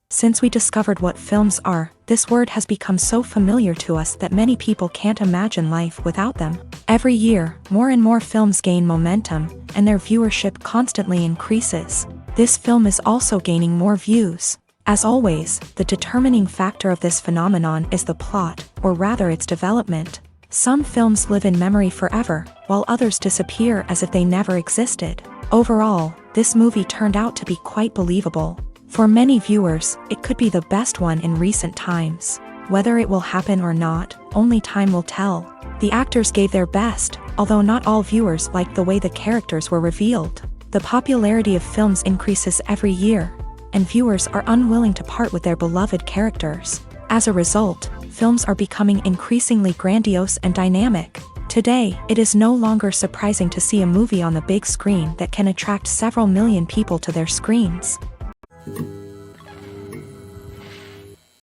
Since we discovered what films are, this word has become so familiar to us that many people can't imagine life without them. Every year, more and more films gain momentum, and their viewership constantly increases. This film is also gaining more views. As always, the determining factor of this phenomenon is the plot, or rather its development. Some films live in memory forever, while others disappear as if they never existed. Overall, this movie turned out to be quite believable. For many viewers, it could be the best one in recent times. Whether it will happen or not, only time will tell. The actors gave their best, although not all viewers liked the way the characters were revealed. The popularity of films increases every year, and viewers are unwilling to part with their beloved characters. As a result, films are becoming increasingly grandiose and dynamic. Today, it is no longer surprising to see a movie on the big screen that can attract several million people to their screens.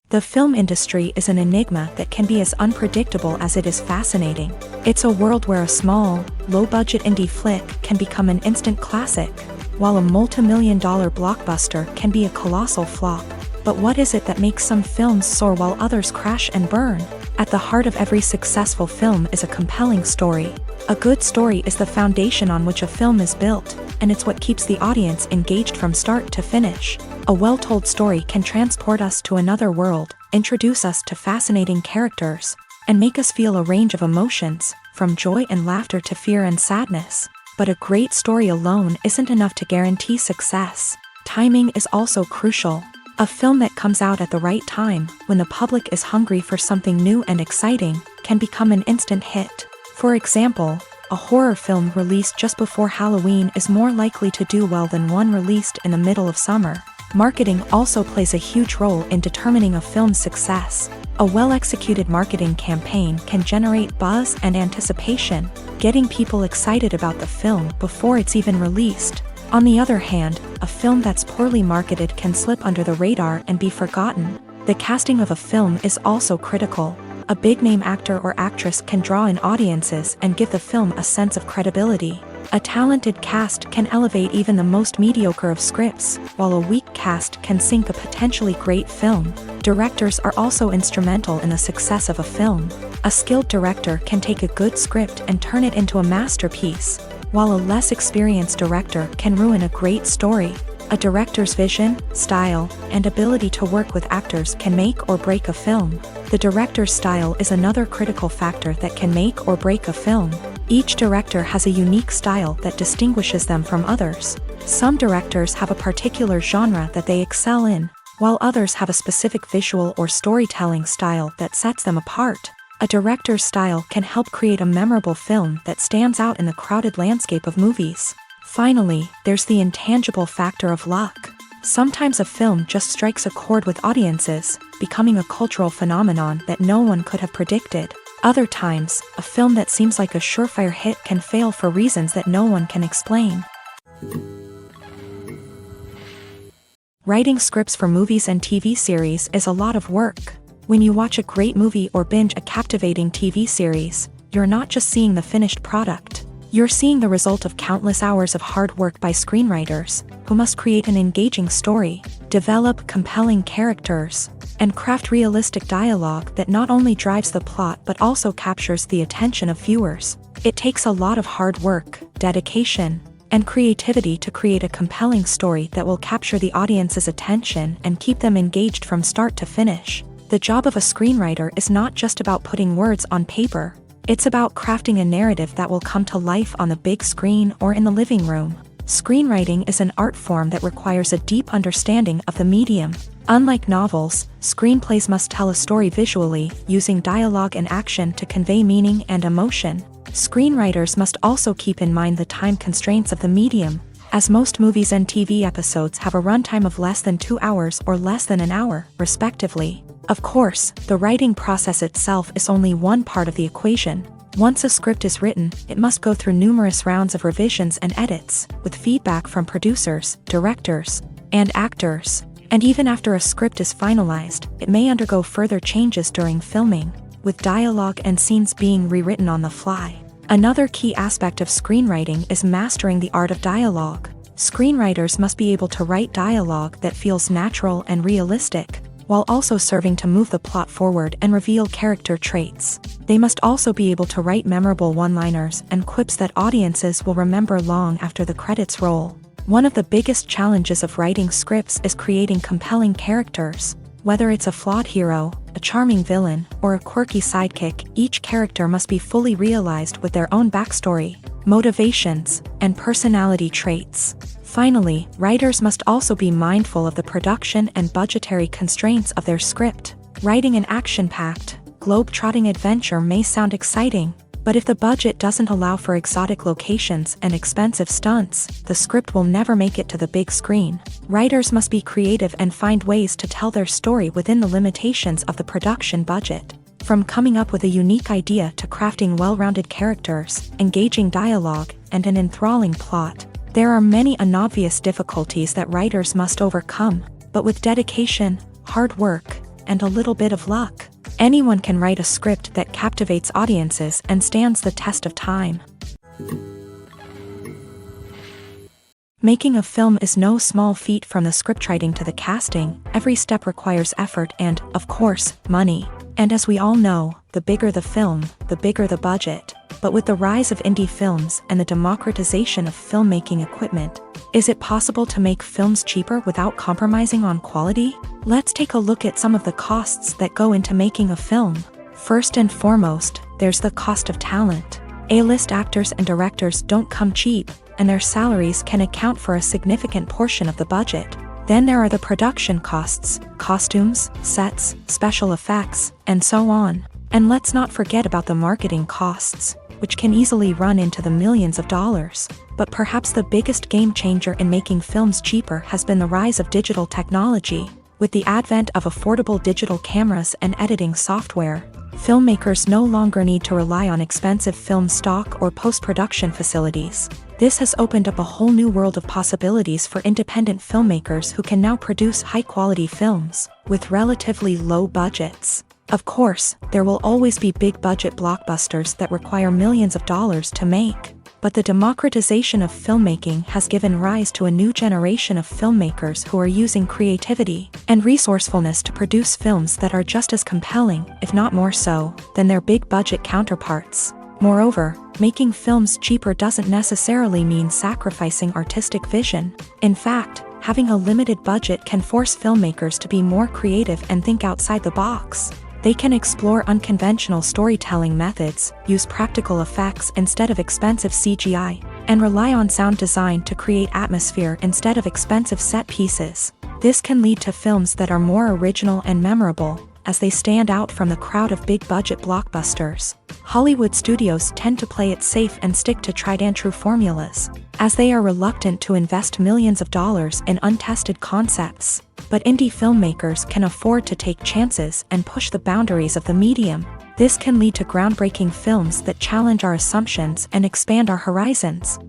The film industry is an enigma that can be as unpredictable as it is fascinating. It's a world where a small, low-budget indie flick can become an instant classic, while a multi-million-dollar blockbuster can be a colossal flop. But what is it that makes some films soar while others crash and burn? At the heart of every successful film is a compelling story. A good story is the foundation on which a film is built, and it's what keeps the audience engaged from start to finish. A well-told story can transport us to another world, introduce us to fascinating characters, and make us feel a range of emotions, from joy and laughter to fear and sadness. But a great story alone isn't enough to guarantee success. Timing is also crucial. A film that comes out at the right time, when the public is hungry for something new and exciting, can become an instant hit. For example, a horror film released just before Halloween is more likely to do well than one released in the middle of summer. Marketing also plays a huge role in determining a film's success. A well-executed marketing campaign can generate buzz and anticipation, getting people excited about the film before it's even released. On the other hand, a film that's poorly marketed can slip under the radar and be forgotten. The casting of a film is also critical. A big-name actor or actress can draw in audiences and give the film a sense of credibility. A talented cast can elevate even the most mediocre of scripts, while a weak cast can sink a potentially great film. Directors are also instrumental in the success of a film. A skilled director can take a good script and turn it into a masterpiece, while a less experienced director can ruin a great story. A director's vision, style, and ability to work with actors can make or break a film. The director's style is another critical factor that can make or break a film. Each director has a unique style that distinguishes them from others. Some directors have a particular genre that they excel in, while others have a specific visual or storytelling style that sets them apart. A director's style can help create a memorable film that stands out in the crowded landscape of movies. Finally, there's the intangible factor of luck. Sometimes a film just strikes a chord with audiences, becoming a cultural phenomenon that no one could have predicted. Other times, a film that seems like a surefire hit can fail for reasons that no one can explain. Writing scripts for movies and TV series is a lot of work. When you watch a great movie or binge a captivating TV series, you're not just seeing the finished product. You're seeing the result of countless hours of hard work by screenwriters, who must create an engaging story, develop compelling characters, and craft realistic dialogue that not only drives the plot but also captures the attention of viewers. It takes a lot of hard work, dedication, and creativity to create a compelling story that will capture the audience's attention and keep them engaged from start to finish. The job of a screenwriter is not just about putting words on paper. It's about crafting a narrative that will come to life on the big screen or in the living room. Screenwriting is an art form that requires a deep understanding of the medium. Unlike novels, screenplays must tell a story visually, using dialogue and action to convey meaning and emotion. Screenwriters must also keep in mind the time constraints of the medium, as most movies and TV episodes have a runtime of less than 2 hours or less than an hour, respectively. Of course, the writing process itself is only one part of the equation. Once a script is written, it must go through numerous rounds of revisions and edits, with feedback from producers, directors, and actors. And even after a script is finalized, it may undergo further changes during filming, with dialogue and scenes being rewritten on the fly. Another key aspect of screenwriting is mastering the art of dialogue. Screenwriters must be able to write dialogue that feels natural and realistic, while also serving to move the plot forward and reveal character traits. They must also be able to write memorable one-liners and quips that audiences will remember long after the credits roll. One of the biggest challenges of writing scripts is creating compelling characters. Whether it's a flawed hero, a charming villain, or a quirky sidekick, each character must be fully realized with their own backstory, motivations, and personality traits. Finally, writers must also be mindful of the production and budgetary constraints of their script. Writing an action-packed, globe-trotting adventure may sound exciting, but if the budget doesn't allow for exotic locations and expensive stunts, the script will never make it to the big screen. Writers must be creative and find ways to tell their story within the limitations of the production budget. From coming up with a unique idea to crafting well-rounded characters, engaging dialogue, and an enthralling plot, there are many unobvious difficulties that writers must overcome, but with dedication, hard work, and a little bit of luck, anyone can write a script that captivates audiences and stands the test of time. Making a film is no small feat. From the scriptwriting to the casting, every step requires effort and, of course, money. And as we all know, the bigger the film, the bigger the budget. But with the rise of indie films and the democratization of filmmaking equipment, is it possible to make films cheaper without compromising on quality? Let's take a look at some of the costs that go into making a film. First and foremost, there's the cost of talent. A-list actors and directors don't come cheap, and their salaries can account for a significant portion of the budget. Then there are the production costs, costumes, sets, special effects, and so on. And let's not forget about the marketing costs, which can easily run into the millions of dollars. But perhaps the biggest game changer in making films cheaper has been the rise of digital technology. With the advent of affordable digital cameras and editing software, filmmakers no longer need to rely on expensive film stock or post-production facilities. This has opened up a whole new world of possibilities for independent filmmakers who can now produce high-quality films with relatively low budgets. Of course, there will always be big-budget blockbusters that require millions of dollars to make. But the democratization of filmmaking has given rise to a new generation of filmmakers who are using creativity and resourcefulness to produce films that are just as compelling, if not more so, than their big-budget counterparts. Moreover, making films cheaper doesn't necessarily mean sacrificing artistic vision. In fact, having a limited budget can force filmmakers to be more creative and think outside the box. They can explore unconventional storytelling methods, use practical effects instead of expensive CGI, and rely on sound design to create atmosphere instead of expensive set pieces. This can lead to films that are more original and memorable, as they stand out from the crowd of big-budget blockbusters. Hollywood studios tend to play it safe and stick to tried-and-true formulas, as they are reluctant to invest millions of dollars in untested concepts. But indie filmmakers can afford to take chances and push the boundaries of the medium. This can lead to groundbreaking films that challenge our assumptions and expand our horizons.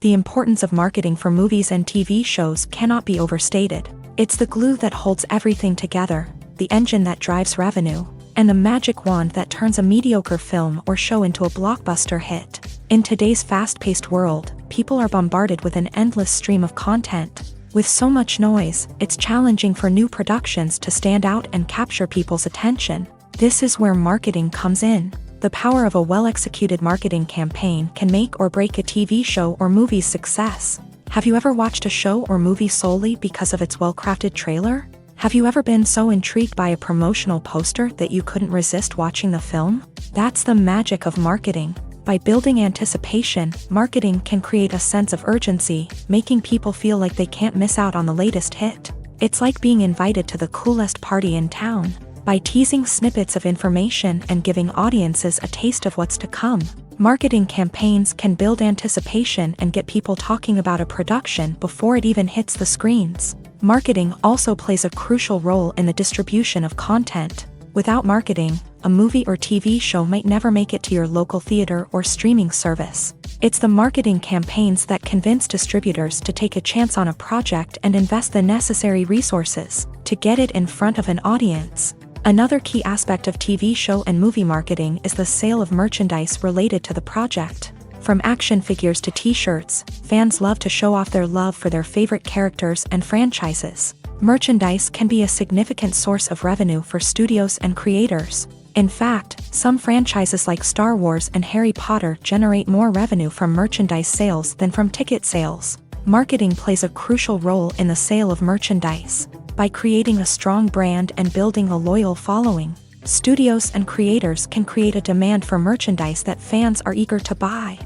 The importance of marketing for movies and TV shows cannot be overstated. It's the glue that holds everything together, the engine that drives revenue, and the magic wand that turns a mediocre film or show into a blockbuster hit. In today's fast-paced world, people are bombarded with an endless stream of content. With so much noise, it's challenging for new productions to stand out and capture people's attention. This is where marketing comes in. The The power of a well-executed marketing campaign can make or break a TV show or movie's success. Have you ever watched a show or movie solely because of its well-crafted trailer? Have you ever been so intrigued by a promotional poster that you couldn't resist watching the film? That's the magic of marketing. By building anticipation, marketing can create a sense of urgency, making people feel like they can't miss out on the latest hit. It's like being invited to the coolest party in town. By teasing snippets of information and giving audiences a taste of what's to come, marketing campaigns can build anticipation and get people talking about a production before it even hits the screens. Marketing also plays a crucial role in the distribution of content. Without marketing, a movie or TV show might never make it to your local theater or streaming service. It's the marketing campaigns that convince distributors to take a chance on a project and invest the necessary resources to get it in front of an audience. Another key aspect of TV show and movie marketing is the sale of merchandise related to the project. From action figures to t-shirts, fans love to show off their love for their favorite characters and franchises. Merchandise can be a significant source of revenue for studios and creators. In fact, some franchises like Star Wars and Harry Potter generate more revenue from merchandise sales than from ticket sales. Marketing plays a crucial role in the sale of merchandise. By creating a strong brand and building a loyal following, studios and creators can create a demand for merchandise that fans are eager to buy.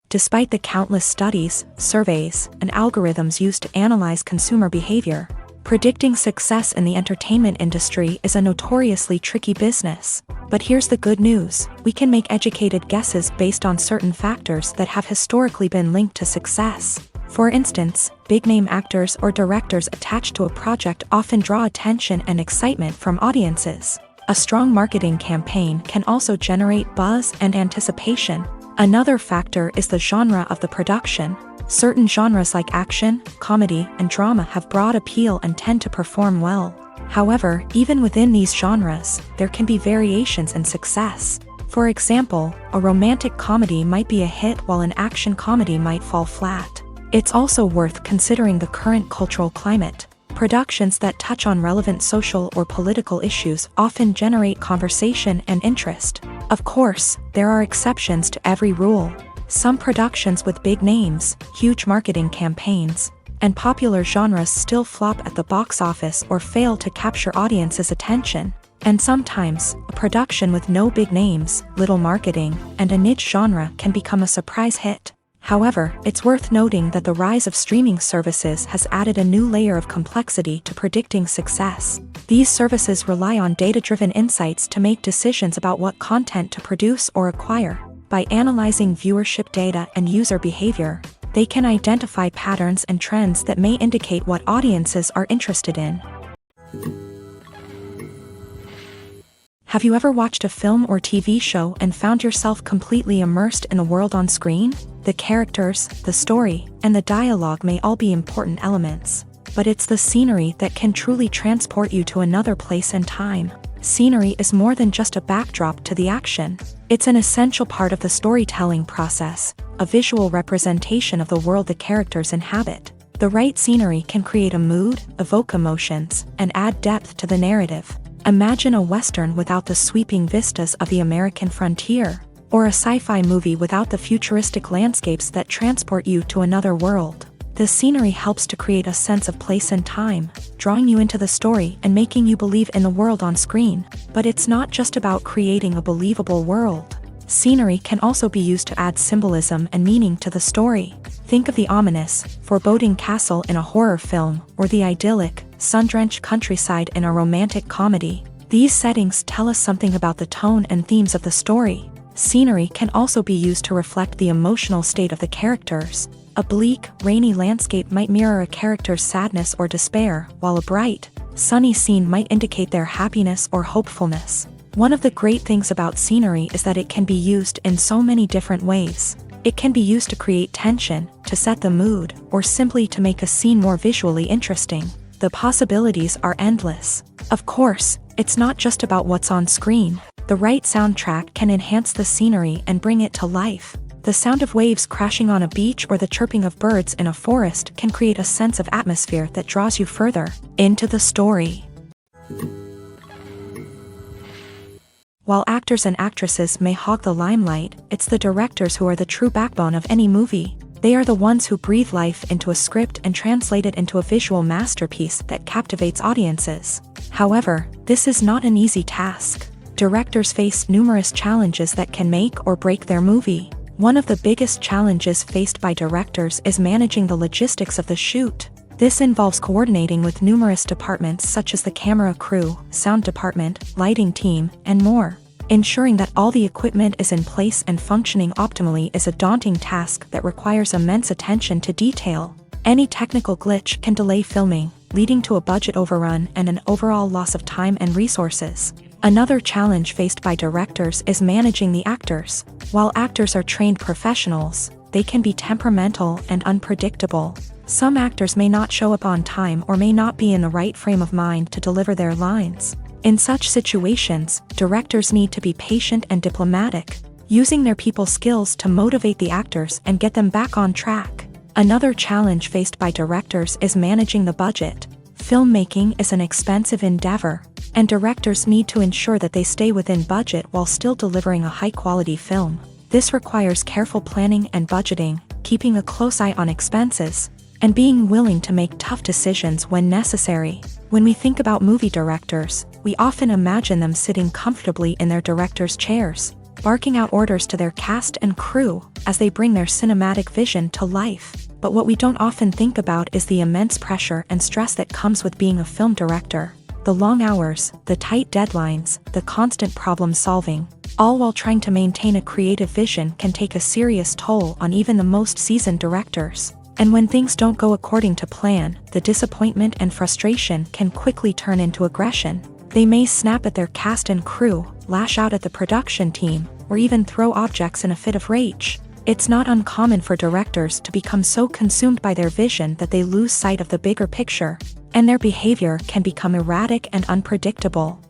Despite the countless studies, surveys, and algorithms used to analyze consumer behavior, predicting success in the entertainment industry is a notoriously tricky business. But here's the good news: we can make educated guesses based on certain factors that have historically been linked to success. For instance, big-name actors or directors attached to a project often draw attention and excitement from audiences. A strong marketing campaign can also generate buzz and anticipation. Another factor is the genre of the production. Certain genres like action, comedy, and drama have broad appeal and tend to perform well. However, even within these genres, there can be variations in success. For example, a romantic comedy might be a hit while an action comedy might fall flat. It's also worth considering the current cultural climate. Productions that touch on relevant social or political issues often generate conversation and interest. Of course, there are exceptions to every rule. Some productions with big names, huge marketing campaigns, and popular genres still flop at the box office or fail to capture audiences' attention. And sometimes, a production with no big names, little marketing, and a niche genre can become a surprise hit. However, it's worth noting that the rise of streaming services has added a new layer of complexity to predicting success. These services rely on data-driven insights to make decisions about what content to produce or acquire. By analyzing viewership data and user behavior, they can identify patterns and trends that may indicate what audiences are interested in. Have you ever watched a film or TV show and found yourself completely immersed in the world on screen? The characters, the story, and the dialogue may all be important elements, but it's the scenery that can truly transport you to another place and time. Scenery is more than just a backdrop to the action. It's an essential part of the storytelling process, a visual representation of the world the characters inhabit. The right scenery can create a mood, evoke emotions, and add depth to the narrative. Imagine a Western without the sweeping vistas of the American frontier, or a sci-fi movie without the futuristic landscapes that transport you to another world. The scenery helps to create a sense of place and time, drawing you into the story and making you believe in the world on screen. But it's not just about creating a believable world. Scenery can also be used to add symbolism and meaning to the story. Think of the ominous, foreboding castle in a horror film, or the idyllic, sun-drenched countryside in a romantic comedy. These settings tell us something about the tone and themes of the story. Scenery can also be used to reflect the emotional state of the characters. A bleak, rainy landscape might mirror a character's sadness or despair, while a bright, sunny scene might indicate their happiness or hopefulness. One of the great things about scenery is that it can be used in so many different ways. It can be used to create tension, to set the mood, or simply to make a scene more visually interesting. The possibilities are endless. Of course, it's not just about what's on screen. The right soundtrack can enhance the scenery and bring it to life. The sound of waves crashing on a beach or the chirping of birds in a forest can create a sense of atmosphere that draws you further into the story. While actors and actresses may hog the limelight, it's the directors who are the true backbone of any movie. They are the ones who breathe life into a script and translate it into a visual masterpiece that captivates audiences. However, this is not an easy task. Directors face numerous challenges that can make or break their movie. One of the biggest challenges faced by directors is managing the logistics of the shoot. This involves coordinating with numerous departments such as the camera crew, sound department, lighting team, and more. Ensuring that all the equipment is in place and functioning optimally is a daunting task that requires immense attention to detail. Any technical glitch can delay filming, leading to a budget overrun and an overall loss of time and resources. Another challenge faced by directors is managing the actors. While actors are trained professionals, they can be temperamental and unpredictable. Some actors may not show up on time or may not be in the right frame of mind to deliver their lines. In such situations, directors need to be patient and diplomatic, using their people skills to motivate the actors and get them back on track. Another challenge faced by directors is managing the budget. Filmmaking is an expensive endeavor, and directors need to ensure that they stay within budget while still delivering a high-quality film. This requires careful planning and budgeting, keeping a close eye on expenses, and being willing to make tough decisions when necessary. When we think about movie directors, we often imagine them sitting comfortably in their director's chairs, barking out orders to their cast and crew as they bring their cinematic vision to life. But what we don't often think about is the immense pressure and stress that comes with being a film director. The long hours, the tight deadlines, the constant problem solving, all while trying to maintain a creative vision can take a serious toll on even the most seasoned directors. And when things don't go according to plan, the disappointment and frustration can quickly turn into aggression. They may snap at their cast and crew, lash out at the production team, or even throw objects in a fit of rage. It's not uncommon for directors to become so consumed by their vision that they lose sight of the bigger picture, and their behavior can become erratic and unpredictable.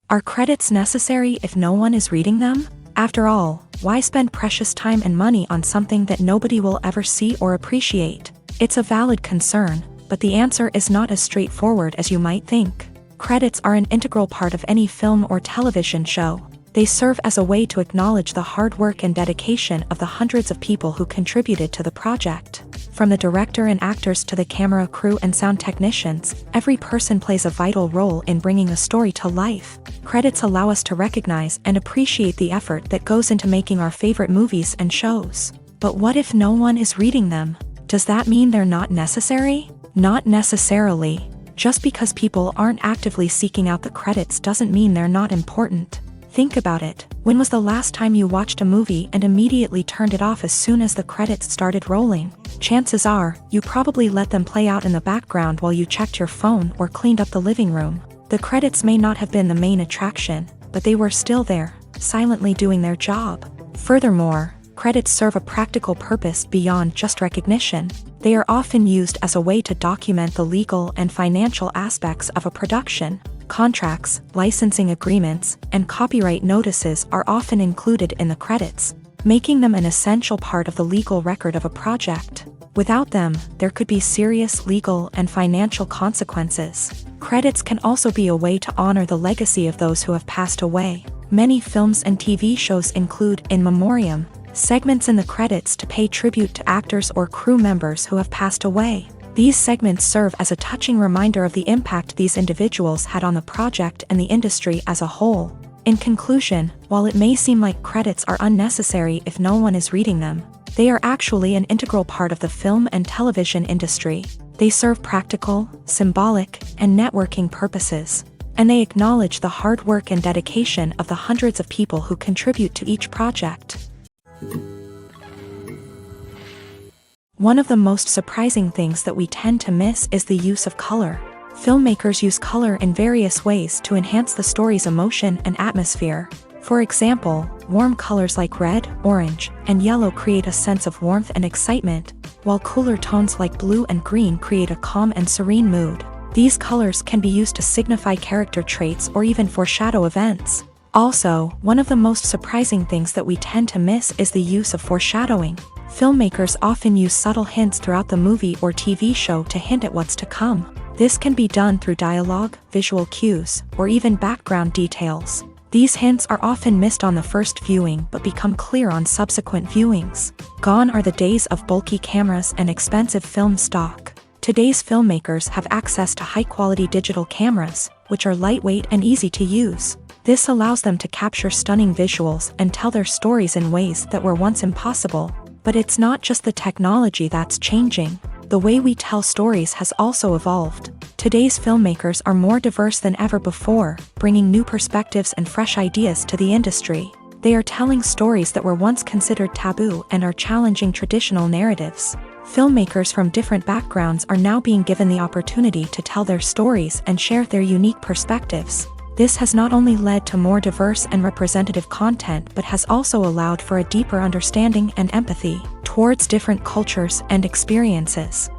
Are credits necessary if no one is reading them? After all, why spend precious time and money on something that nobody will ever see or appreciate? It's a valid concern, but the answer is not as straightforward as you might think. Credits are an integral part of any film or television show. They serve as a way to acknowledge the hard work and dedication of the hundreds of people who contributed to the project. From the director and actors to the camera crew and sound technicians, every person plays a vital role in bringing a story to life. Credits allow us to recognize and appreciate the effort that goes into making our favorite movies and shows. But what if no one is reading them? Does that mean they're not necessary? Not necessarily. Just because people aren't actively seeking out the credits doesn't mean they're not important. Think about it. When was the last time you watched a movie and immediately turned it off as soon as the credits started rolling? Chances are, you probably let them play out in the background while you checked your phone or cleaned up the living room. The credits may not have been the main attraction, but they were still there, silently doing their job. Furthermore, credits serve a practical purpose beyond just recognition. They are often used as a way to document the legal and financial aspects of a production. Contracts, licensing agreements, and copyright notices are often included in the credits, making them an essential part of the legal record of a project. Without them, there could be serious legal and financial consequences. Credits can also be a way to honor the legacy of those who have passed away. Many films and TV shows include in memoriam segments in the credits to pay tribute to actors or crew members who have passed away. These segments serve as a touching reminder of the impact these individuals had on the project and the industry as a whole. In conclusion, while it may seem like credits are unnecessary if no one is reading them, they are actually an integral part of the film and television industry. They serve practical, symbolic, and networking purposes, and they acknowledge the hard work and dedication of the hundreds of people who contribute to each project. One of the most surprising things that we tend to miss is the use of color. Filmmakers use color in various ways to enhance the story's emotion and atmosphere. For example, warm colors like red, orange, and yellow create a sense of warmth and excitement, while cooler tones like blue and green create a calm and serene mood. These colors can be used to signify character traits or even foreshadow events. Also, one of the most surprising things that we tend to miss is the use of foreshadowing. Filmmakers often use subtle hints throughout the movie or TV show to hint at what's to come. This can be done through dialogue, visual cues, or even background details. These hints are often missed on the first viewing but become clear on subsequent viewings. Gone are the days of bulky cameras and expensive film stock. Today's filmmakers have access to high-quality digital cameras, which are lightweight and easy to use. This allows them to capture stunning visuals and tell their stories in ways that were once impossible. But it's not just the technology that's changing. The way we tell stories has also evolved. Today's filmmakers are more diverse than ever before, bringing new perspectives and fresh ideas to the industry. They are telling stories that were once considered taboo and are challenging traditional narratives. Filmmakers from different backgrounds are now being given the opportunity to tell their stories and share their unique perspectives. This has not only led to more diverse and representative content but has also allowed for a deeper understanding and empathy towards different cultures and experiences.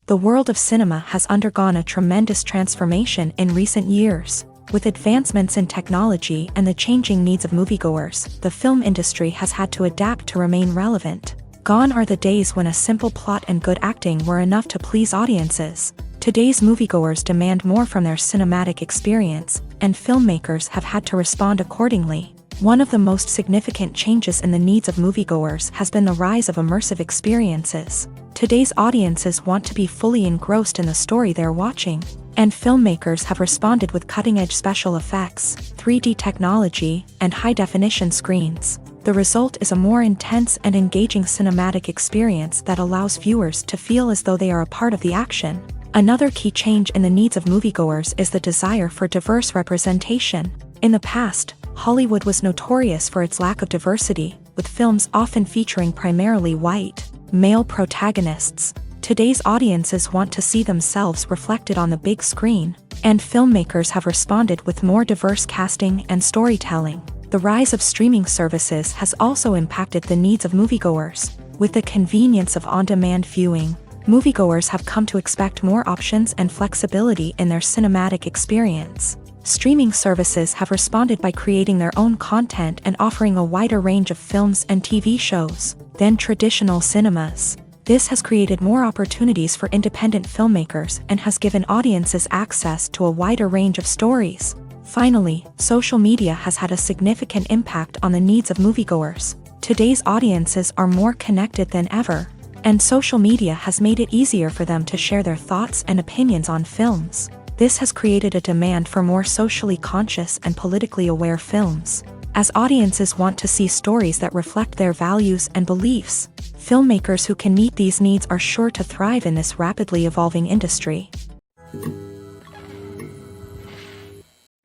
The world of cinema has undergone a tremendous transformation in recent years. With advancements in technology and the changing needs of moviegoers, the film industry has had to adapt to remain relevant. Gone are the days when a simple plot and good acting were enough to please audiences. Today's moviegoers demand more from their cinematic experience, and filmmakers have had to respond accordingly. One of the most significant changes in the needs of moviegoers has been the rise of immersive experiences. Today's audiences want to be fully engrossed in the story they're watching, and filmmakers have responded with cutting-edge special effects, 3D technology, and high-definition screens. The result is a more intense and engaging cinematic experience that allows viewers to feel as though they are a part of the action. Another key change in the needs of moviegoers is the desire for diverse representation. In the past, Hollywood was notorious for its lack of diversity, with films often featuring primarily white, male protagonists. Today's audiences want to see themselves reflected on the big screen, and filmmakers have responded with more diverse casting and storytelling. The rise of streaming services has also impacted the needs of moviegoers. With the convenience of on-demand viewing, moviegoers have come to expect more options and flexibility in their cinematic experience. Streaming services have responded by creating their own content and offering a wider range of films and TV shows than traditional cinemas. This has created more opportunities for independent filmmakers and has given audiences access to a wider range of stories. Finally, social media has had a significant impact on the needs of moviegoers. Today's audiences are more connected than ever, and social media has made it easier for them to share their thoughts and opinions on films. This has created a demand for more socially conscious and politically aware films. As audiences want to see stories that reflect their values and beliefs, filmmakers who can meet these needs are sure to thrive in this rapidly evolving industry.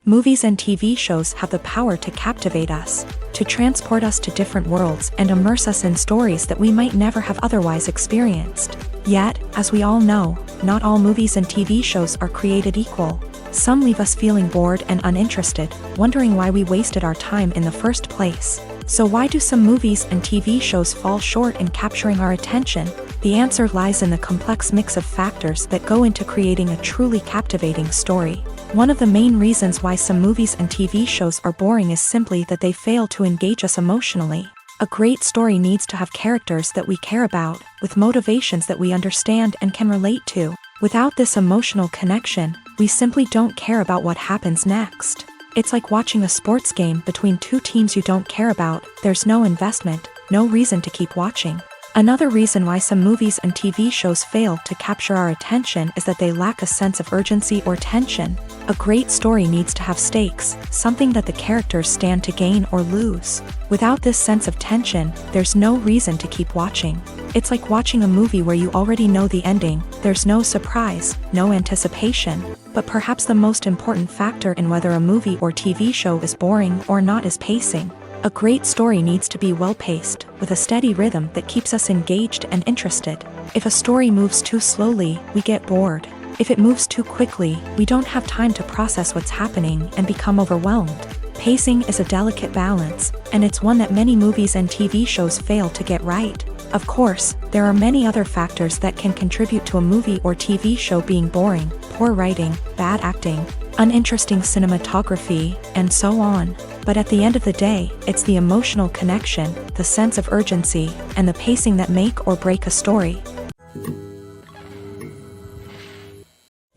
Movies and TV shows have the power to captivate us, to transport us to different worlds and immerse us in stories that we might never have otherwise experienced. Yet, as we all know, not all movies and TV shows are created equal. Some leave us feeling bored and uninterested, wondering why we wasted our time in the first place. So why do some movies and TV shows fall short in capturing our attention? The answer lies in the complex mix of factors that go into creating a truly captivating story. One of the main reasons why some movies and TV shows are boring is simply that they fail to engage us emotionally. A great story needs to have characters that we care about, with motivations that we understand and can relate to. Without this emotional connection, we simply don't care about what happens next. It's like watching a sports game between two teams you don't care about. There's no investment, no reason to keep watching. Another reason why some movies and TV shows fail to capture our attention is that they lack a sense of urgency or tension. A great story needs to have stakes, something that the characters stand to gain or lose. Without this sense of tension, there's no reason to keep watching. It's like watching a movie where you already know the ending. There's no surprise, no anticipation. But perhaps the most important factor in whether a movie or TV show is boring or not is pacing. A great story needs to be well-paced, with a steady rhythm that keeps us engaged and interested. If a story moves too slowly, we get bored. If it moves too quickly, we don't have time to process what's happening and become overwhelmed. Pacing is a delicate balance, and it's one that many movies and TV shows fail to get right. Of course, there are many other factors that can contribute to a movie or TV show being boring: poor writing, bad acting, uninteresting cinematography, and so on. But at the end of the day, it's the emotional connection, the sense of urgency, and the pacing that make or break a story.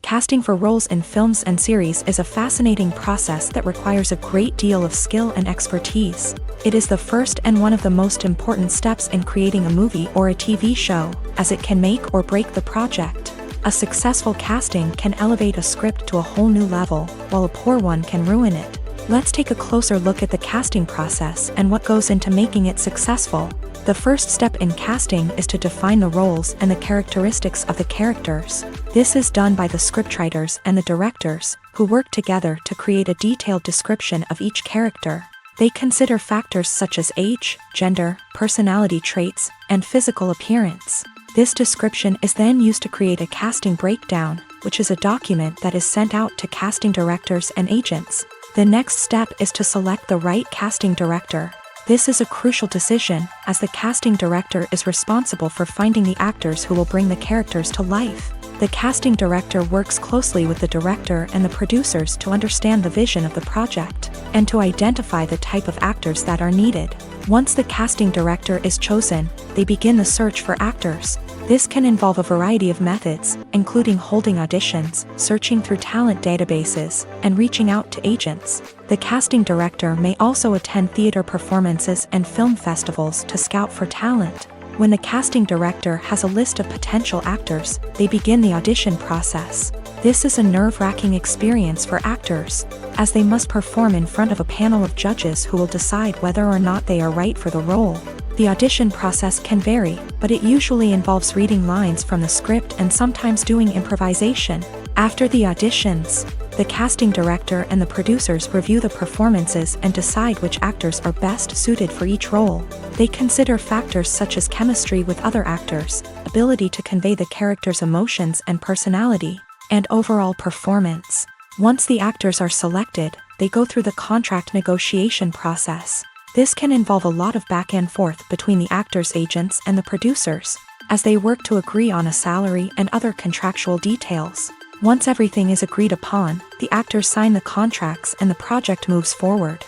Casting for roles in films and series is a fascinating process that requires a great deal of skill and expertise. It is the first and one of the most important steps in creating a movie or a TV show, as it can make or break the project. A successful casting can elevate a script to a whole new level, while a poor one can ruin it. Let's take a closer look at the casting process and what goes into making it successful. The first step in casting is to define the roles and the characteristics of the characters. This is done by the scriptwriters and the directors, who work together to create a detailed description of each character. They consider factors such as age, gender, personality traits, and physical appearance. This description is then used to create a casting breakdown, which is a document that is sent out to casting directors and agents. The next step is to select the right casting director. This is a crucial decision, as the casting director is responsible for finding the actors who will bring the characters to life. The casting director works closely with the director and the producers to understand the vision of the project, and to identify the type of actors that are needed. Once the casting director is chosen, they begin the search for actors. This can involve a variety of methods, including holding auditions, searching through talent databases, and reaching out to agents. The casting director may also attend theater performances and film festivals to scout for talent. When the casting director has a list of potential actors, they begin the audition process. This is a nerve-wracking experience for actors, as they must perform in front of a panel of judges who will decide whether or not they are right for the role. The audition process can vary, but it usually involves reading lines from the script and sometimes doing improvisation. After the auditions, the casting director and the producers review the performances and decide which actors are best suited for each role. They consider factors such as chemistry with other actors, ability to convey the character's emotions and personality, and overall performance. Once the actors are selected, they go through the contract negotiation process. This can involve a lot of back and forth between the actors' agents and the producers, as they work to agree on a salary and other contractual details. Once everything is agreed upon, the actors sign the contracts and the project moves forward.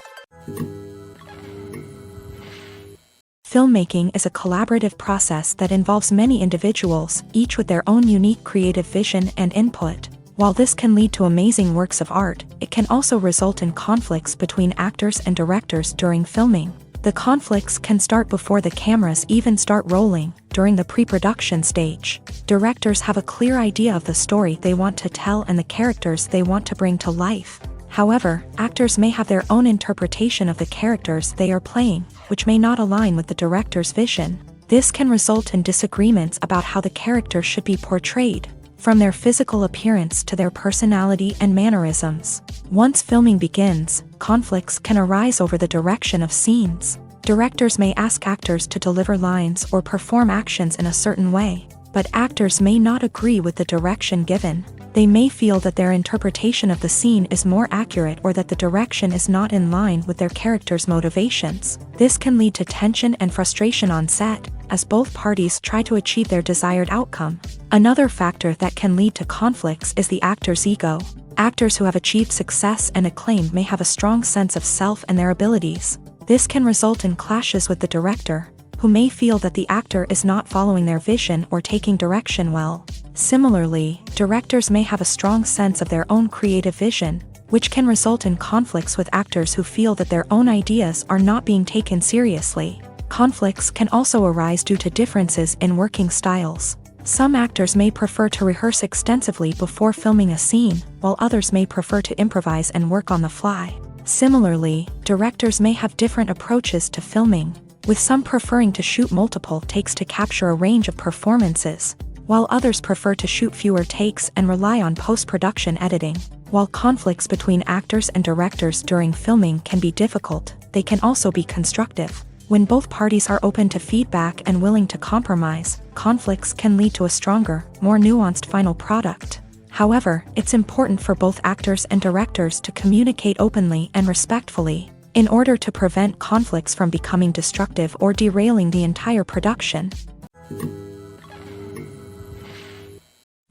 Filmmaking is a collaborative process that involves many individuals, each with their own unique creative vision and input. While this can lead to amazing works of art, it can also result in conflicts between actors and directors during filming. The conflicts can start before the cameras even start rolling, during the pre-production stage. Directors have a clear idea of the story they want to tell and the characters they want to bring to life. However, actors may have their own interpretation of the characters they are playing, which may not align with the director's vision. This can result in disagreements about how the character should be portrayed, from their physical appearance to their personality and mannerisms. Once filming begins, conflicts can arise over the direction of scenes. Directors may ask actors to deliver lines or perform actions in a certain way, but actors may not agree with the direction given. They may feel that their interpretation of the scene is more accurate or that the direction is not in line with their character's motivations. This can lead to tension and frustration on set, as both parties try to achieve their desired outcome. Another factor that can lead to conflicts is the actor's ego. Actors who have achieved success and acclaim may have a strong sense of self and their abilities. This can result in clashes with the director, who may feel that the actor is not following their vision or taking direction well. Similarly, directors may have a strong sense of their own creative vision, which can result in conflicts with actors who feel that their own ideas are not being taken seriously. Conflicts can also arise due to differences in working styles. Some actors may prefer to rehearse extensively before filming a scene, while others may prefer to improvise and work on the fly. Similarly, directors may have different approaches to filming, with some preferring to shoot multiple takes to capture a range of performances, while others prefer to shoot fewer takes and rely on post-production editing. While conflicts between actors and directors during filming can be difficult, they can also be constructive. When both parties are open to feedback and willing to compromise, conflicts can lead to a stronger, more nuanced final product. However, it's important for both actors and directors to communicate openly and respectfully, in order to prevent conflicts from becoming destructive or derailing the entire production.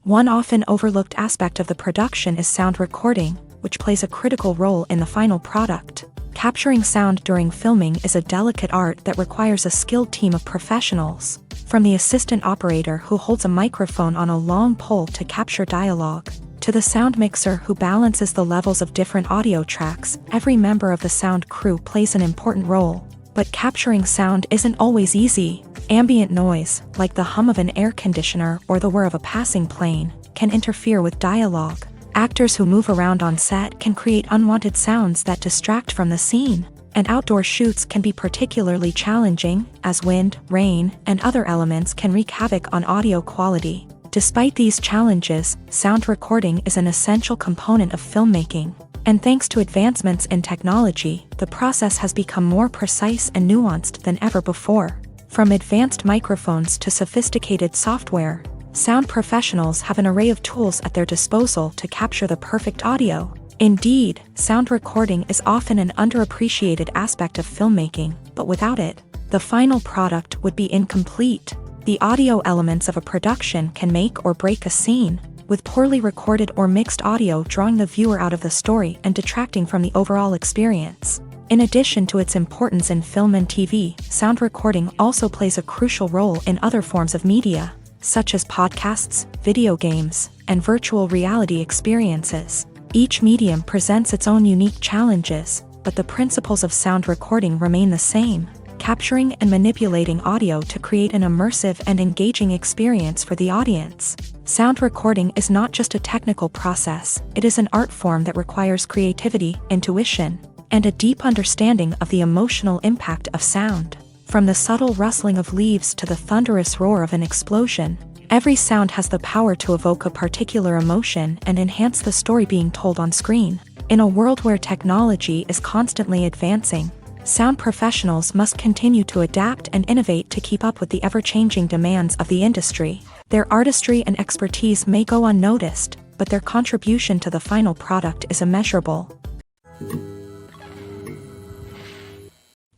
One often overlooked aspect of the production is sound recording, which plays a critical role in the final product. Capturing sound during filming is a delicate art that requires a skilled team of professionals, from the assistant operator who holds a microphone on a long pole to capture dialogue, to To the sound mixer who balances the levels of different audio tracks, every member of the sound crew plays an important role. But capturing sound isn't always easy. Ambient noise, like the hum of an air conditioner or the whir of a passing plane, can interfere with dialogue. Actors who move around on set can create unwanted sounds that distract from the scene. And outdoor shoots can be particularly challenging, as wind, rain, and other elements can wreak havoc on audio quality. Despite these challenges, sound recording is an essential component of filmmaking. And thanks to advancements in technology, the process has become more precise and nuanced than ever before. From advanced microphones to sophisticated software, sound professionals have an array of tools at their disposal to capture the perfect audio. Indeed, sound recording is often an underappreciated aspect of filmmaking, but without it, the final product would be incomplete. The audio elements of a production can make or break a scene, with poorly recorded or mixed audio drawing the viewer out of the story and detracting from the overall experience. In addition to its importance in film and TV, sound recording also plays a crucial role in other forms of media, such as podcasts, video games, and virtual reality experiences. Each medium presents its own unique challenges, but the principles of sound recording remain the same, capturing and manipulating audio to create an immersive and engaging experience for the audience. Sound recording is not just a technical process, it is an art form that requires creativity, intuition, and a deep understanding of the emotional impact of sound. From the subtle rustling of leaves to the thunderous roar of an explosion, every sound has the power to evoke a particular emotion and enhance the story being told on screen. In a world where technology is constantly advancing, sound professionals must continue to adapt and innovate to keep up with the ever-changing demands of the industry. Their artistry and expertise may go unnoticed, but their contribution to the final product is immeasurable.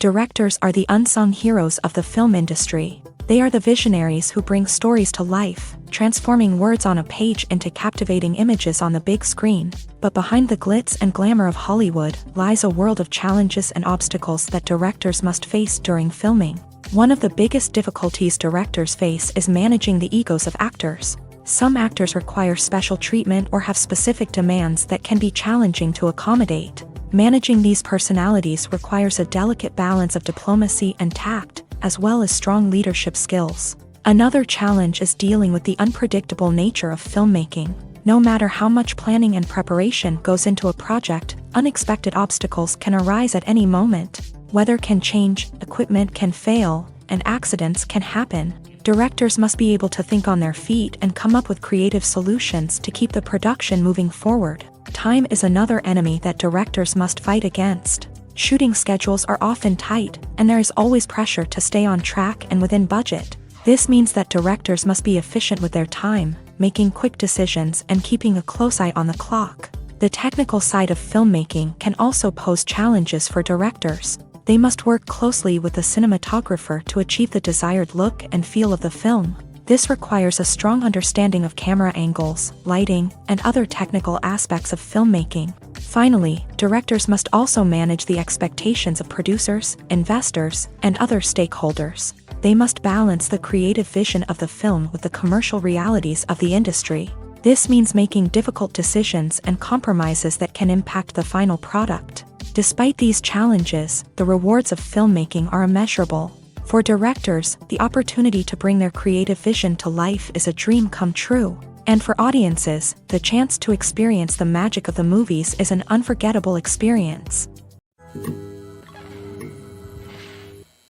Directors are the unsung heroes of the film industry. They are the visionaries who bring stories to life, transforming words on a page into captivating images on the big screen. But behind the glitz and glamour of Hollywood lies a world of challenges and obstacles that directors must face during filming. One of the biggest difficulties directors face is managing the egos of actors. Some actors require special treatment or have specific demands that can be challenging to accommodate. Managing these personalities requires a delicate balance of diplomacy and tact, as well as strong leadership skills. Another challenge is dealing with the unpredictable nature of filmmaking. No matter how much planning and preparation goes into a project, unexpected obstacles can arise at any moment. Weather can change, equipment can fail, and accidents can happen. Directors must be able to think on their feet and come up with creative solutions to keep the production moving forward. Time is another enemy that directors must fight against. Shooting schedules are often tight, and there is always pressure to stay on track and within budget. This means that directors must be efficient with their time, making quick decisions and keeping a close eye on the clock. The technical side of filmmaking can also pose challenges for directors. They must work closely with the cinematographer to achieve the desired look and feel of the film. This requires a strong understanding of camera angles, lighting, and other technical aspects of filmmaking. Finally, directors must also manage the expectations of producers, investors, and other stakeholders. They must balance the creative vision of the film with the commercial realities of the industry. This means making difficult decisions and compromises that can impact the final product. Despite these challenges, the rewards of filmmaking are immeasurable. For directors, the opportunity to bring their creative vision to life is a dream come true. And for audiences, the chance to experience the magic of the movies is an unforgettable experience.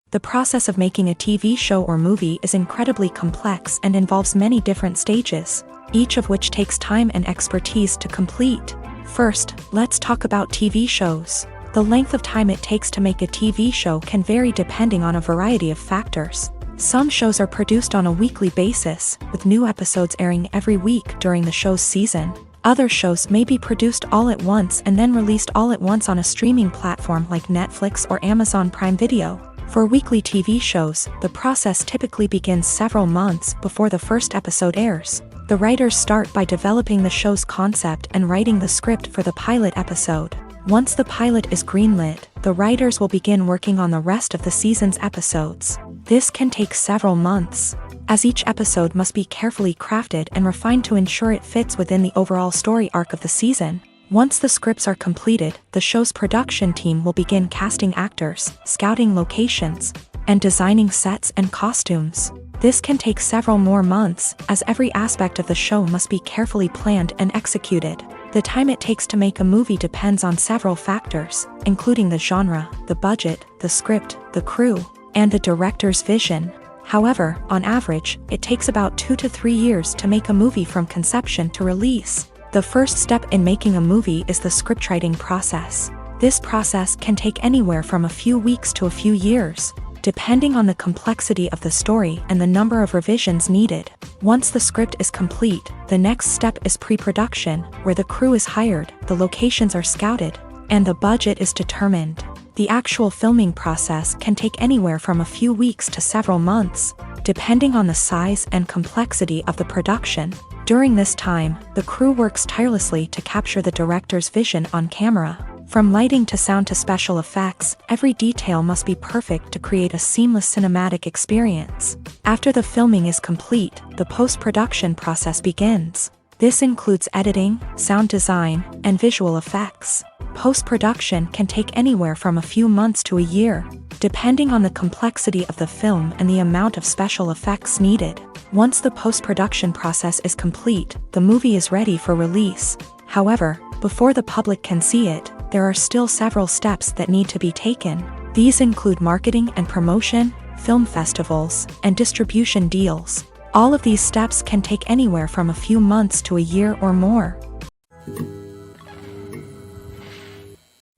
The process of making a TV show or movie is incredibly complex and involves many different stages, each of which takes time and expertise to complete. First, let's talk about TV shows. The length of time it takes to make a TV show can vary depending on a variety of factors. Some shows are produced on a weekly basis, with new episodes airing every week during the show's season. Other shows may be produced all at once and then released all at once on a streaming platform like Netflix or Amazon Prime Video. For weekly TV shows, the process typically begins several months before the first episode airs. The writers start by developing the show's concept and writing the script for the pilot episode. Once the pilot is greenlit, the writers will begin working on the rest of the season's episodes. This can take several months. as each episode must be carefully crafted and refined to ensure it fits within the overall story arc of the season. Once the scripts are completed, the show's production team will begin casting actors, scouting locations, and designing sets and costumes. This can take several more months, as every aspect of the show must be carefully planned and executed. The time it takes to make a movie depends on several factors, including the genre, the budget, the script, the crew, and the director's vision. However, on average, it takes about 2 to 3 years to make a movie from conception to release. The first step in making a movie is the scriptwriting process. This process can take anywhere from a few weeks to a few years, depending on the complexity of the story and the number of revisions needed. Once the script is complete, the next step is pre-production, where the crew is hired, the locations are scouted, and the budget is determined. The actual filming process can take anywhere from a few weeks to several months, depending on the size and complexity of the production. During this time, the crew works tirelessly to capture the director's vision on camera. From lighting to sound to special effects, every detail must be perfect to create a seamless cinematic experience. After the filming is complete, the post-production process begins. This includes editing, sound design, and visual effects. Post-production can take anywhere from a few months to a year, depending on the complexity of the film and the amount of special effects needed. Once the post-production process is complete, the movie is ready for release. However, before the public can see it, there are still several steps that need to be taken. These include marketing and promotion, film festivals, and distribution deals. All of these steps can take anywhere from a few months to a year or more.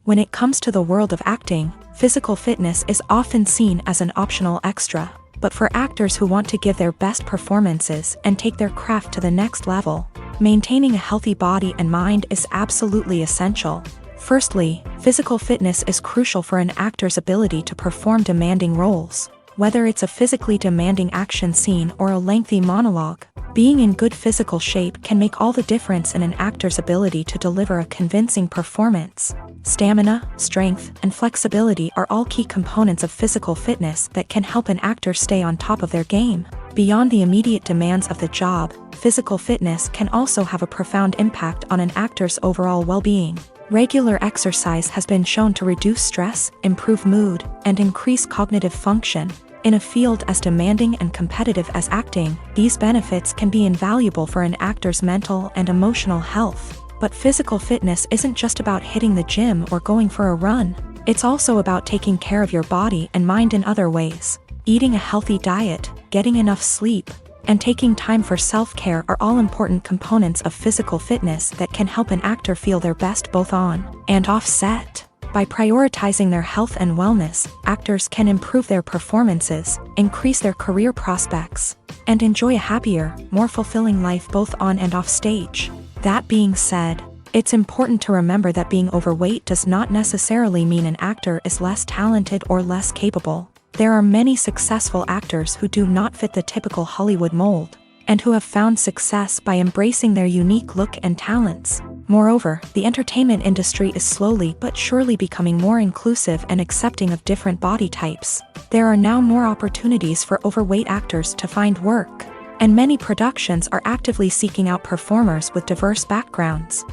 When it comes to the world of acting, physical fitness is often seen as an optional extra. But for actors who want to give their best performances and take their craft to the next level, maintaining a healthy body and mind is absolutely essential. Firstly, physical fitness is crucial for an actor's ability to perform demanding roles. Whether it's a physically demanding action scene or a lengthy monologue, being in good physical shape can make all the difference in an actor's ability to deliver a convincing performance. Stamina, strength, and flexibility are all key components of physical fitness that can help an actor stay on top of their game. Beyond the immediate demands of the job, physical fitness can also have a profound impact on an actor's overall well-being. Regular exercise has been shown to reduce stress, improve mood, and increase cognitive function. In a field as demanding and competitive as acting, these benefits can be invaluable for an actor's mental and emotional health. But physical fitness isn't just about hitting the gym or going for a run. It's also about taking care of your body and mind in other ways. Eating a healthy diet, getting enough sleep, and taking time for self-care are all important components of physical fitness that can help an actor feel their best both on and off set. By prioritizing their health and wellness, actors can improve their performances, increase their career prospects, and enjoy a happier, more fulfilling life both on and off stage. That being said, it's important to remember that being overweight does not necessarily mean an actor is less talented or less capable. There are many successful actors who do not fit the typical Hollywood mold, and who have found success by embracing their unique look and talents. Moreover, the entertainment industry is slowly but surely becoming more inclusive and accepting of different body types. There are now more opportunities for overweight actors to find work, and many productions are actively seeking out performers with diverse backgrounds.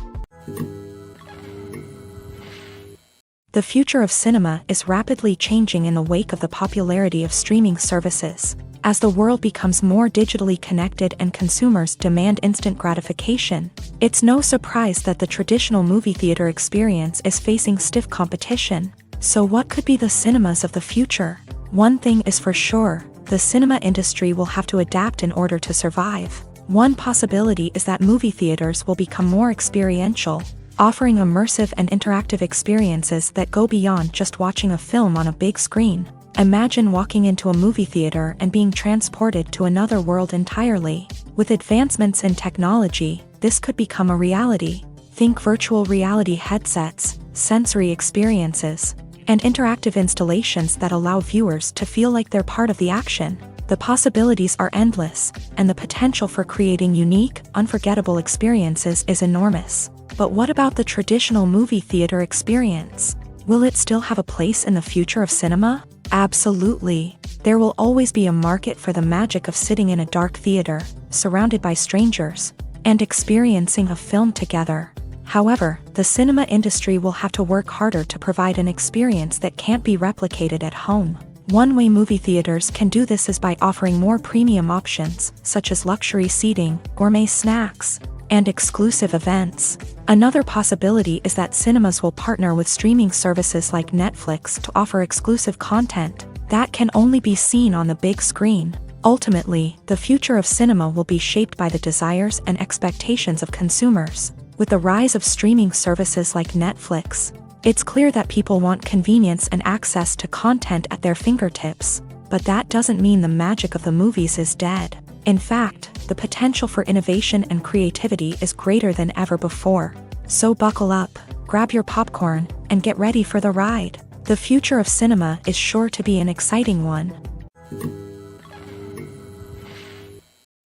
The future of cinema is rapidly changing in the wake of the popularity of streaming services. As the world becomes more digitally connected and consumers demand instant gratification, it's no surprise that the traditional movie theater experience is facing stiff competition. So what could be the cinemas of the future? One thing is for sure, the cinema industry will have to adapt in order to survive. One possibility is that movie theaters will become more experiential, offering immersive and interactive experiences that go beyond just watching a film on a big screen. Imagine walking into a movie theater and being transported to another world entirely. With advancements in technology, this could become a reality. Think virtual reality headsets, sensory experiences, and interactive installations that allow viewers to feel like they're part of the action. The possibilities are endless, and the potential for creating unique, unforgettable experiences is enormous. But what about the traditional movie theater experience? Will it still have a place in the future of cinema? Absolutely. There will always be a market for the magic of sitting in a dark theater, surrounded by strangers, and experiencing a film together. However, the cinema industry will have to work harder to provide an experience that can't be replicated at home. One way movie theaters can do this is by offering more premium options, such as luxury seating, gourmet snacks, and exclusive events. Another possibility is that cinemas will partner with streaming services like Netflix to offer exclusive content that can only be seen on the big screen. Ultimately, the future of cinema will be shaped by the desires and expectations of consumers. With the rise of streaming services like Netflix, it's clear that people want convenience and access to content at their fingertips. But that doesn't mean the magic of the movies is dead. In fact, the potential for innovation and creativity is greater than ever before. So buckle up, grab your popcorn, and get ready for the ride. The future of cinema is sure to be an exciting one.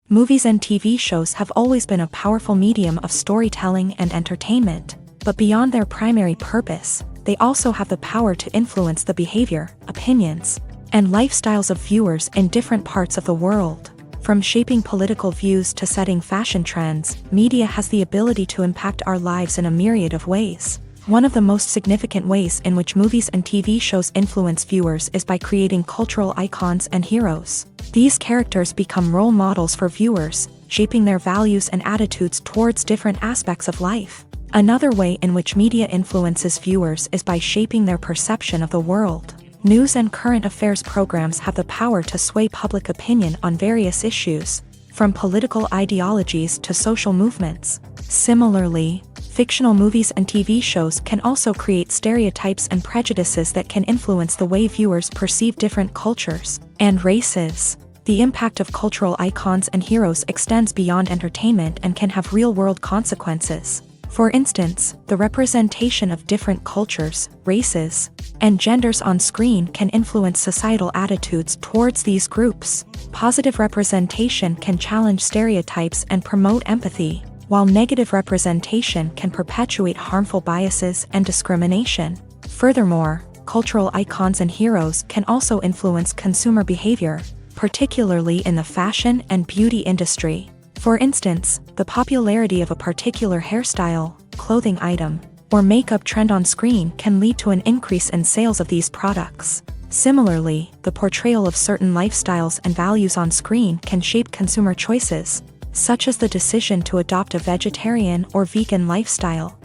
Movies and TV shows have always been a powerful medium of storytelling and entertainment, but beyond their primary purpose, they also have the power to influence the behavior, opinions, and lifestyles of viewers in different parts of the world. From shaping political views to setting fashion trends, media has the ability to impact our lives in a myriad of ways. One of the most significant ways in which movies and TV shows influence viewers is by creating cultural icons and heroes. These characters become role models for viewers, shaping their values and attitudes towards different aspects of life. Another way in which media influences viewers is by shaping their perception of the world. News and current affairs programs have the power to sway public opinion on various issues, from political ideologies to social movements. Similarly, fictional movies and TV shows can also create stereotypes and prejudices that can influence the way viewers perceive different cultures and races. The impact of cultural icons and heroes extends beyond entertainment and can have real-world consequences. For instance, the representation of different cultures, races, and genders on screen can influence societal attitudes towards these groups. Positive representation can challenge stereotypes and promote empathy, while negative representation can perpetuate harmful biases and discrimination. Furthermore, cultural icons and heroes can also influence consumer behavior, particularly in the fashion and beauty industry. For instance, the popularity of a particular hairstyle, clothing item, or makeup trend on screen can lead to an increase in sales of these products. Similarly, the portrayal of certain lifestyles and values on screen can shape consumer choices, such as the decision to adopt a vegetarian or vegan lifestyle.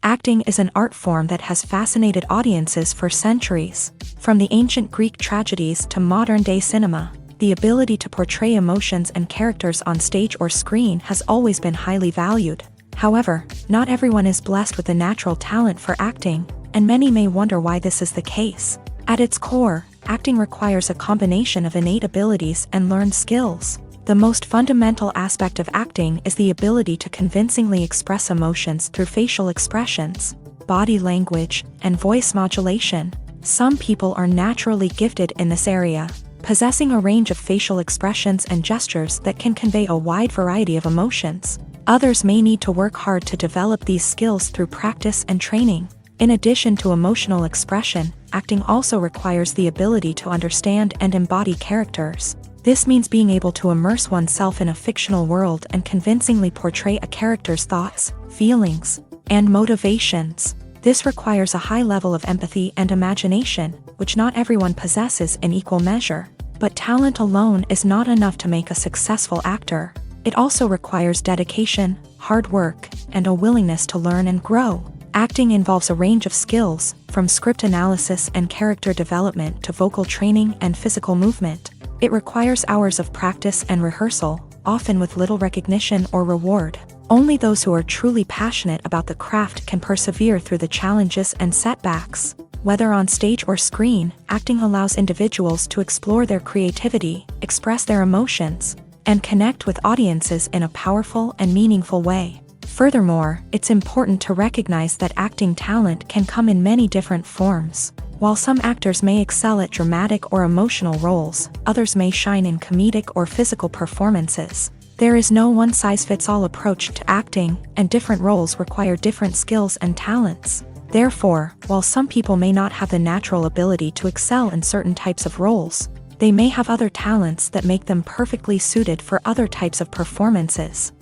Acting is an art form that has fascinated audiences for centuries. From the ancient Greek tragedies to modern-day cinema, the ability to portray emotions and characters on stage or screen has always been highly valued. However, not everyone is blessed with a natural talent for acting, and many may wonder why this is the case. At its core, acting requires a combination of innate abilities and learned skills. The most fundamental aspect of acting is the ability to convincingly express emotions through facial expressions, body language, and voice modulation. Some people are naturally gifted in this area, possessing a range of facial expressions and gestures that can convey a wide variety of emotions. Others may need to work hard to develop these skills through practice and training. In addition to emotional expression, acting also requires the ability to understand and embody characters. This means being able to immerse oneself in a fictional world and convincingly portray a character's thoughts, feelings, and motivations. This requires a high level of empathy and imagination, which not everyone possesses in equal measure. But talent alone is not enough to make a successful actor. It also requires dedication, hard work, and a willingness to learn and grow. Acting involves a range of skills, from script analysis and character development to vocal training and physical movement. It requires hours of practice and rehearsal, often with little recognition or reward. Only those who are truly passionate about the craft can persevere through the challenges and setbacks. Whether on stage or screen, acting allows individuals to explore their creativity, express their emotions, and connect with audiences in a powerful and meaningful way. Furthermore, it's important to recognize that acting talent can come in many different forms. While some actors may excel at dramatic or emotional roles, others may shine in comedic or physical performances. There is no one-size-fits-all approach to acting, and different roles require different skills and talents. Therefore, while some people may not have the natural ability to excel in certain types of roles, they may have other talents that make them perfectly suited for other types of performances.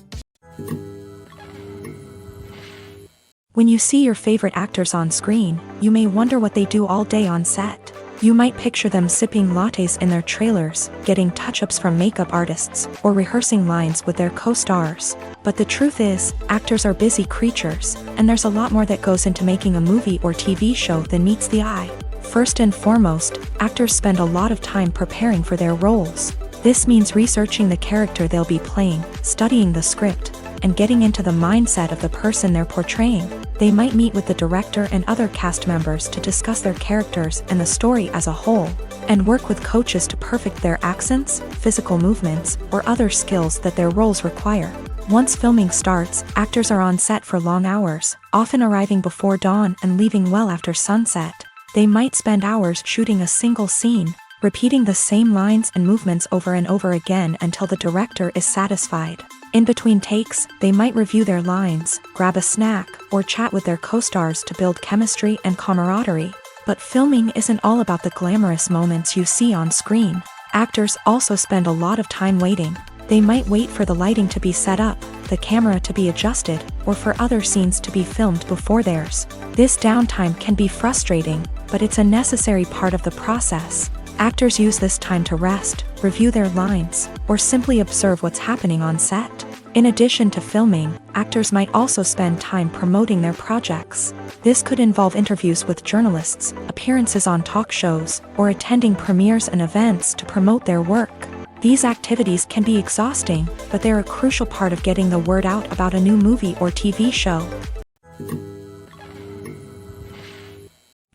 When you see your favorite actors on screen, you may wonder what they do all day on set. You might picture them sipping lattes in their trailers, getting touch-ups from makeup artists, or rehearsing lines with their co-stars. But the truth is, actors are busy creatures, and there's a lot more that goes into making a movie or TV show than meets the eye. First and foremost, actors spend a lot of time preparing for their roles. This means researching the character they'll be playing, studying the script, and getting into the mindset of the person they're portraying. They might meet with the director and other cast members to discuss their characters and the story as a whole, and work with coaches to perfect their accents, physical movements, or other skills that their roles require. Once filming starts, actors are on set for long hours, often arriving before dawn and leaving well after sunset. They might spend hours shooting a single scene, repeating the same lines and movements over and over again until the director is satisfied. In between takes, they might review their lines, grab a snack, or chat with their co-stars to build chemistry and camaraderie. But filming isn't all about the glamorous moments you see on screen. Actors also spend a lot of time waiting. They might wait for the lighting to be set up, the camera to be adjusted, or for other scenes to be filmed before theirs. This downtime can be frustrating, but it's a necessary part of the process. Actors use this time to rest, review their lines, or simply observe what's happening on set. In addition to filming, actors might also spend time promoting their projects. This could involve interviews with journalists, appearances on talk shows, or attending premieres and events to promote their work. These activities can be exhausting, but they're a crucial part of getting the word out about a new movie or TV show.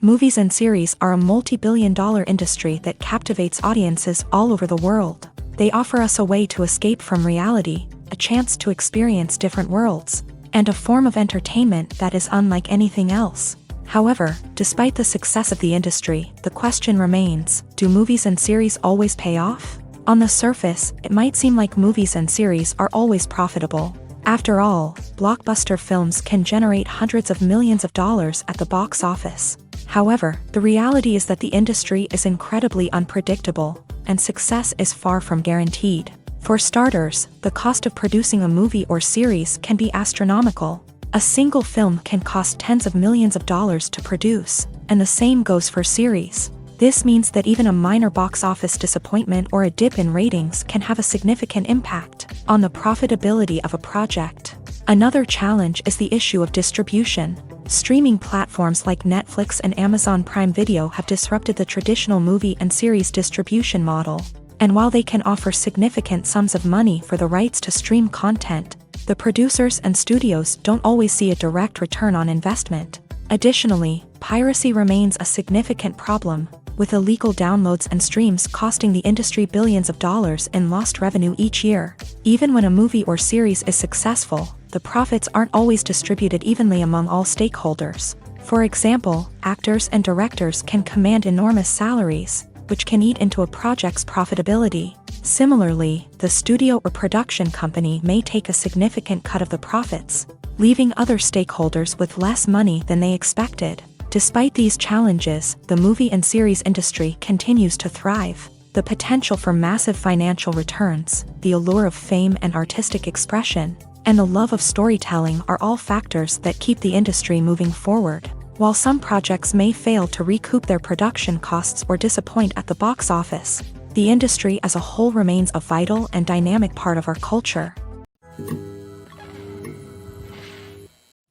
Movies and series are a multi-billion-dollar industry that captivates audiences all over the world. They offer us a way to escape from reality, a chance to experience different worlds, and a form of entertainment that is unlike anything else. However, despite the success of the industry, the question remains, do movies and series always pay off? On the surface, it might seem like movies and series are always profitable. After all, blockbuster films can generate hundreds of millions of dollars at the box office. However, the reality is that the industry is incredibly unpredictable, and success is far from guaranteed. For starters, the cost of producing a movie or series can be astronomical. A single film can cost tens of millions of dollars to produce, and the same goes for series. This means that even a minor box office disappointment or a dip in ratings can have a significant impact on the profitability of a project. Another challenge is the issue of distribution. Streaming platforms like Netflix and Amazon Prime Video have disrupted the traditional movie and series distribution model. And while they can offer significant sums of money for the rights to stream content, the producers and studios don't always see a direct return on investment. Additionally, piracy remains a significant problem, with illegal downloads and streams costing the industry billions of dollars in lost revenue each year. Even when a movie or series is successful, the profits aren't always distributed evenly among all stakeholders. For example, actors and directors can command enormous salaries, which can eat into a project's profitability. Similarly, the studio or production company may take a significant cut of the profits, leaving other stakeholders with less money than they expected. Despite these challenges, the movie and series industry continues to thrive. The potential for massive financial returns, the allure of fame and artistic expression, and the love of storytelling are all factors that keep the industry moving forward. While some projects may fail to recoup their production costs or disappoint at the box office, the industry as a whole remains a vital and dynamic part of our culture.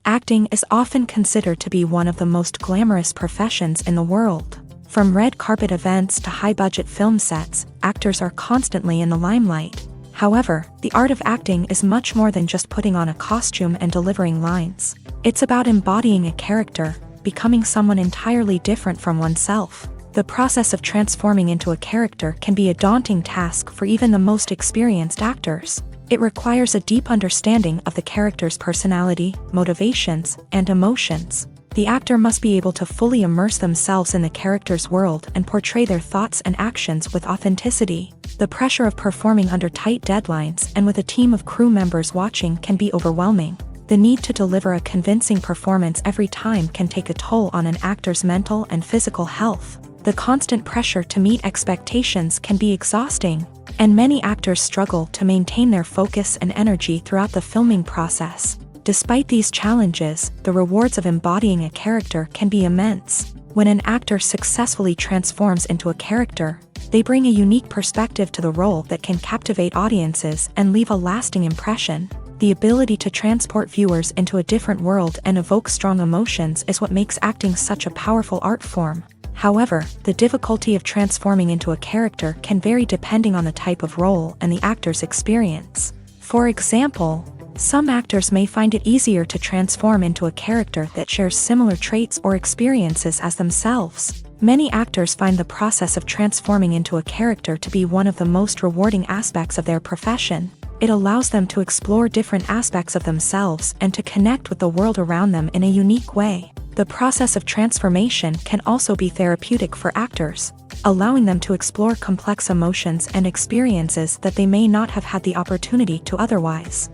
Acting is often considered to be one of the most glamorous professions in the world. From red carpet events to high-budget film sets, actors are constantly in the limelight. However, the art of acting is much more than just putting on a costume and delivering lines. It's about embodying a character, becoming someone entirely different from oneself. The process of transforming into a character can be a daunting task for even the most experienced actors. It requires a deep understanding of the character's personality, motivations, and emotions. The actor must be able to fully immerse themselves in the character's world and portray their thoughts and actions with authenticity. The pressure of performing under tight deadlines and with a team of crew members watching can be overwhelming. The need to deliver a convincing performance every time can take a toll on an actor's mental and physical health. The constant pressure to meet expectations can be exhausting, and many actors struggle to maintain their focus and energy throughout the filming process. Despite these challenges, the rewards of embodying a character can be immense. When an actor successfully transforms into a character, they bring a unique perspective to the role that can captivate audiences and leave a lasting impression. The ability to transport viewers into a different world and evoke strong emotions is what makes acting such a powerful art form. However, the difficulty of transforming into a character can vary depending on the type of role and the actor's experience. For example, some actors may find it easier to transform into a character that shares similar traits or experiences as themselves. Many actors find the process of transforming into a character to be one of the most rewarding aspects of their profession. It allows them to explore different aspects of themselves and to connect with the world around them in a unique way. The process of transformation can also be therapeutic for actors, allowing them to explore complex emotions and experiences that they may not have had the opportunity to otherwise.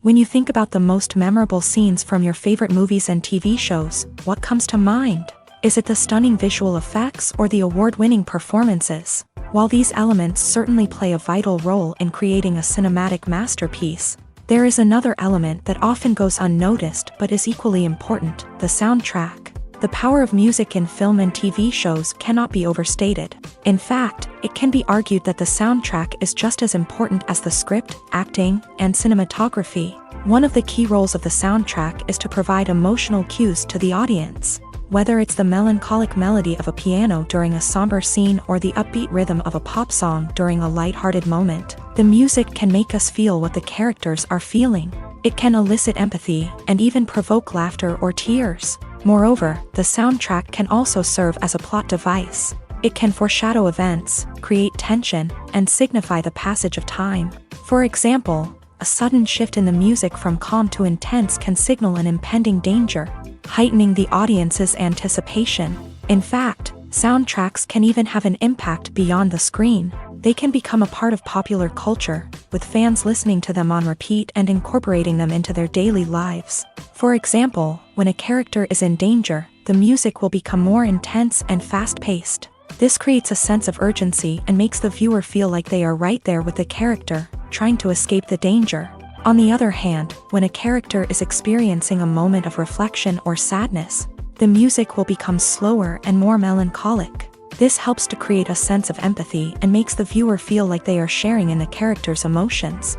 When you think about the most memorable scenes from your favorite movies and TV shows, what comes to mind? Is it the stunning visual effects or the award-winning performances? While these elements certainly play a vital role in creating a cinematic masterpiece, there is another element that often goes unnoticed but is equally important: the soundtrack. The power of music in film and TV shows cannot be overstated. In fact, it can be argued that the soundtrack is just as important as the script, acting, and cinematography. One of the key roles of the soundtrack is to provide emotional cues to the audience. Whether it's the melancholic melody of a piano during a somber scene or the upbeat rhythm of a pop song during a lighthearted moment, the music can make us feel what the characters are feeling. It can elicit empathy and even provoke laughter or tears. Moreover, the soundtrack can also serve as a plot device. It can foreshadow events, create tension, and signify the passage of time. For example, a sudden shift in the music from calm to intense can signal an impending danger, heightening the audience's anticipation. In fact, soundtracks can even have an impact beyond the screen. They can become a part of popular culture, with fans listening to them on repeat and incorporating them into their daily lives. For example, when a character is in danger, the music will become more intense and fast-paced. This creates a sense of urgency and makes the viewer feel like they are right there with the character, trying to escape the danger. On the other hand, when a character is experiencing a moment of reflection or sadness, the music will become slower and more melancholic. This helps to create a sense of empathy and makes the viewer feel like they are sharing in the character's emotions.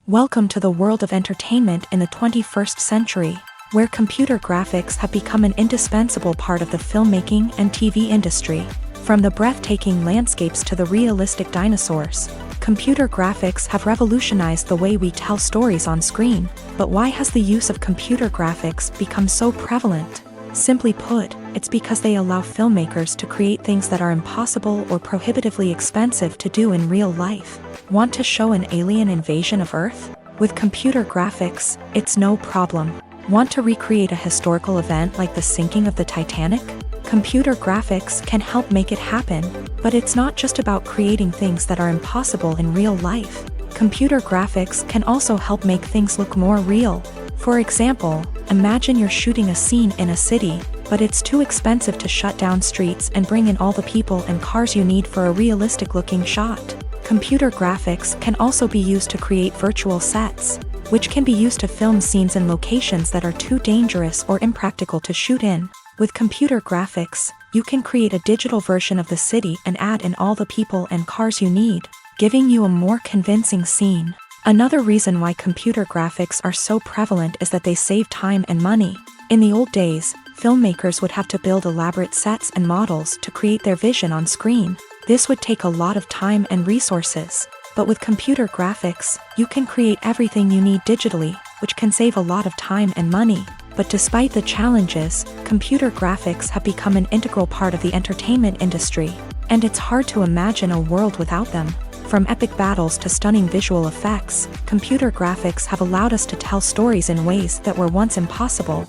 Welcome to the world of entertainment in the 21st century, where computer graphics have become an indispensable part of the filmmaking and TV industry. From the breathtaking landscapes to the realistic dinosaurs, computer graphics have revolutionized the way we tell stories on screen. But why has the use of computer graphics become so prevalent? Simply put, it's because they allow filmmakers to create things that are impossible or prohibitively expensive to do in real life. Want to show an alien invasion of Earth? With computer graphics, it's no problem. Want to recreate a historical event like the sinking of the Titanic? Computer graphics can help make it happen, but it's not just about creating things that are impossible in real life. Computer graphics can also help make things look more real. For example, imagine you're shooting a scene in a city, but it's too expensive to shut down streets and bring in all the people and cars you need for a realistic-looking shot. Computer graphics can also be used to create virtual sets, which can be used to film scenes in locations that are too dangerous or impractical to shoot in. With computer graphics, you can create a digital version of the city and add in all the people and cars you need, giving you a more convincing scene. Another reason why computer graphics are so prevalent is that they save time and money. In the old days, filmmakers would have to build elaborate sets and models to create their vision on screen. This would take a lot of time and resources. But with computer graphics, you can create everything you need digitally, which can save a lot of time and money. But despite the challenges, computer graphics have become an integral part of the entertainment industry, and it's hard to imagine a world without them. From epic battles to stunning visual effects, computer graphics have allowed us to tell stories in ways that were once impossible.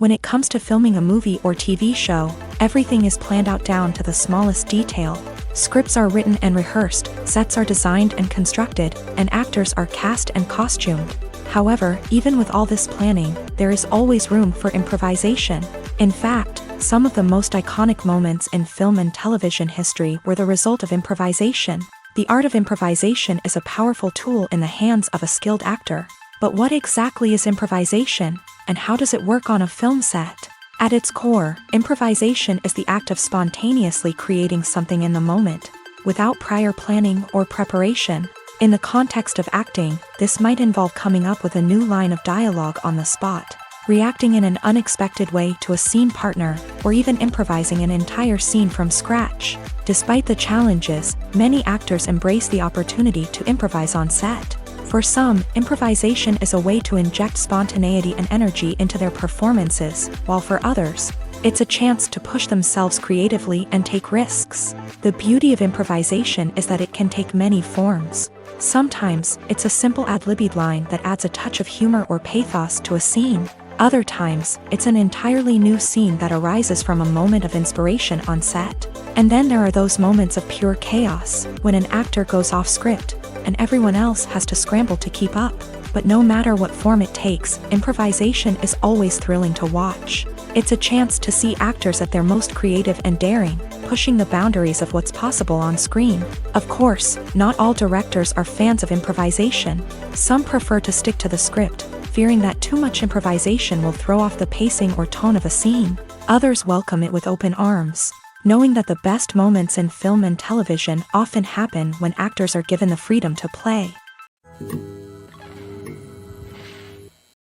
When it comes to filming a movie or TV show, everything is planned out down to the smallest detail. Scripts are written and rehearsed, sets are designed and constructed, and actors are cast and costumed. However, even with all this planning, there is always room for improvisation. In fact, some of the most iconic moments in film and television history were the result of improvisation. The art of improvisation is a powerful tool in the hands of a skilled actor. But what exactly is improvisation, and how does it work on a film set? At its core, improvisation is the act of spontaneously creating something in the moment, without prior planning or preparation. In the context of acting, this might involve coming up with a new line of dialogue on the spot, reacting in an unexpected way to a scene partner, or even improvising an entire scene from scratch. Despite the challenges, many actors embrace the opportunity to improvise on set. For some, improvisation is a way to inject spontaneity and energy into their performances, while for others, it's a chance to push themselves creatively and take risks. The beauty of improvisation is that it can take many forms. Sometimes, it's a simple ad-libbed line that adds a touch of humor or pathos to a scene. Other times, it's an entirely new scene that arises from a moment of inspiration on set. And then there are those moments of pure chaos, when an actor goes off script, and everyone else has to scramble to keep up. But no matter what form it takes, improvisation is always thrilling to watch. It's a chance to see actors at their most creative and daring, pushing the boundaries of what's possible on screen. Of course, not all directors are fans of improvisation. Some prefer to stick to the script, fearing that too much improvisation will throw off the pacing or tone of a scene. Others welcome it with open arms, knowing that the best moments in film and television often happen when actors are given the freedom to play.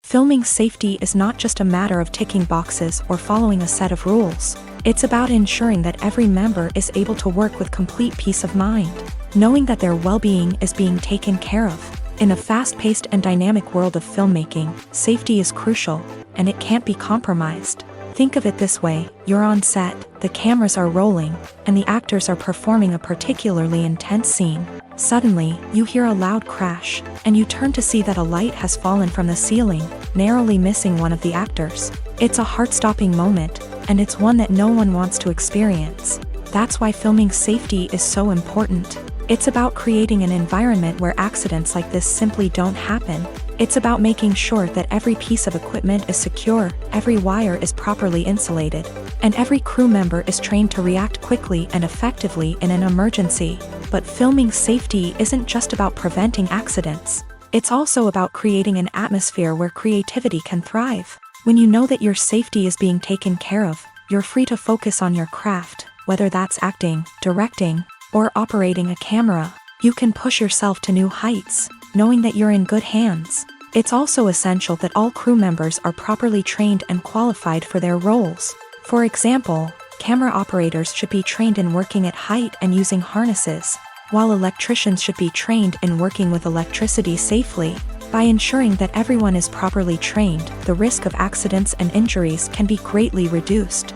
Filming safety is not just a matter of ticking boxes or following a set of rules. It's about ensuring that every member is able to work with complete peace of mind, knowing that their well-being is being taken care of. In a fast-paced and dynamic world of filmmaking, safety is crucial, and it can't be compromised. Think of it this way: you're on set, the cameras are rolling, and the actors are performing a particularly intense scene. Suddenly, you hear a loud crash, and you turn to see that a light has fallen from the ceiling, narrowly missing one of the actors. It's a heart-stopping moment, and it's one that no one wants to experience. That's why filming safety is so important. It's about creating an environment where accidents like this simply don't happen. It's about making sure that every piece of equipment is secure, every wire is properly insulated, and every crew member is trained to react quickly and effectively in an emergency. But filming safety isn't just about preventing accidents. It's also about creating an atmosphere where creativity can thrive. When you know that your safety is being taken care of, you're free to focus on your craft, whether that's acting, directing, or operating a camera. You can push yourself to new heights, knowing that you're in good hands. It's also essential that all crew members are properly trained and qualified for their roles. For example, camera operators should be trained in working at height and using harnesses, while electricians should be trained in working with electricity safely. By ensuring that everyone is properly trained, the risk of accidents and injuries can be greatly reduced.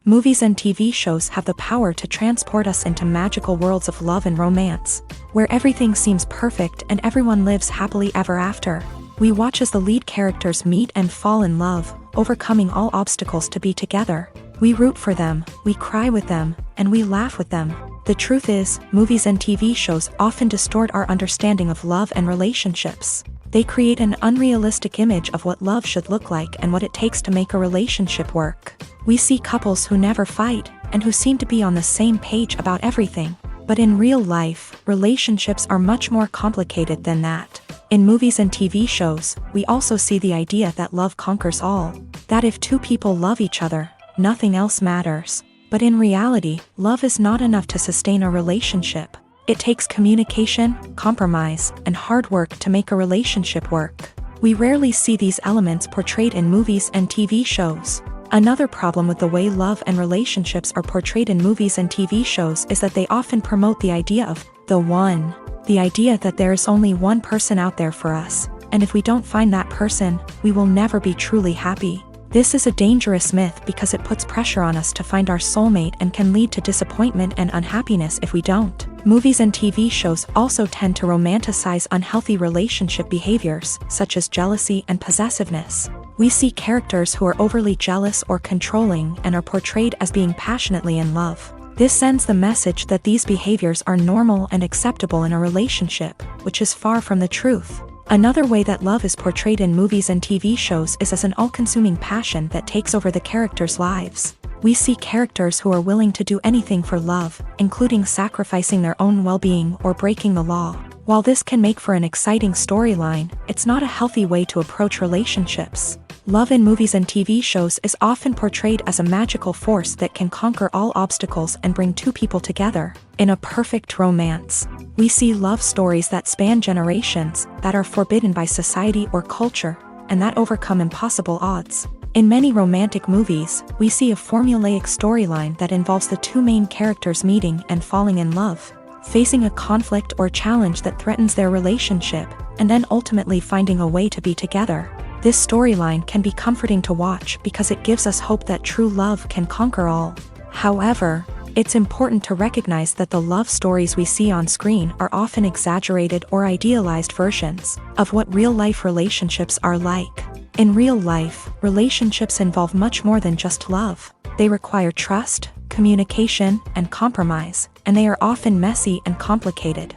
Movies and TV shows have the power to transport us into magical worlds of love and romance, where everything seems perfect and everyone lives happily ever after. We watch as the lead characters meet and fall in love, overcoming all obstacles to be together. We root for them, we cry with them, and we laugh with them. The truth is, movies and TV shows often distort our understanding of love and relationships. They create an unrealistic image of what love should look like and what it takes to make a relationship work. We see couples who never fight, and who seem to be on the same page about everything. But in real life, relationships are much more complicated than that. In movies and TV shows, we also see the idea that love conquers all. That if two people love each other, nothing else matters. But in reality, love is not enough to sustain a relationship. It takes communication, compromise, and hard work to make a relationship work. We rarely see these elements portrayed in movies and TV shows. Another problem with the way love and relationships are portrayed in movies and TV shows is that they often promote the idea of the one. The idea that there is only one person out there for us, and if we don't find that person, we will never be truly happy. This is a dangerous myth because it puts pressure on us to find our soulmate and can lead to disappointment and unhappiness if we don't. Movies and TV shows also tend to romanticize unhealthy relationship behaviors, such as jealousy and possessiveness. We see characters who are overly jealous or controlling and are portrayed as being passionately in love. This sends the message that these behaviors are normal and acceptable in a relationship, which is far from the truth. Another way that love is portrayed in movies and TV shows is as an all-consuming passion that takes over the characters' lives. We see characters who are willing to do anything for love, including sacrificing their own well-being or breaking the law. While this can make for an exciting storyline, it's not a healthy way to approach relationships. Love in movies and TV shows is often portrayed as a magical force that can conquer all obstacles and bring two people together in a perfect romance. We see love stories that span generations, that are forbidden by society or culture, and that overcome impossible odds. In many romantic movies, we see a formulaic storyline that involves the two main characters meeting and falling in love, facing a conflict or challenge that threatens their relationship, and then ultimately finding a way to be together. This storyline can be comforting to watch because it gives us hope that true love can conquer all. However, it's important to recognize that the love stories we see on screen are often exaggerated or idealized versions of what real-life relationships are like. In real life, relationships involve much more than just love. They require trust, communication, and compromise, and they are often messy and complicated.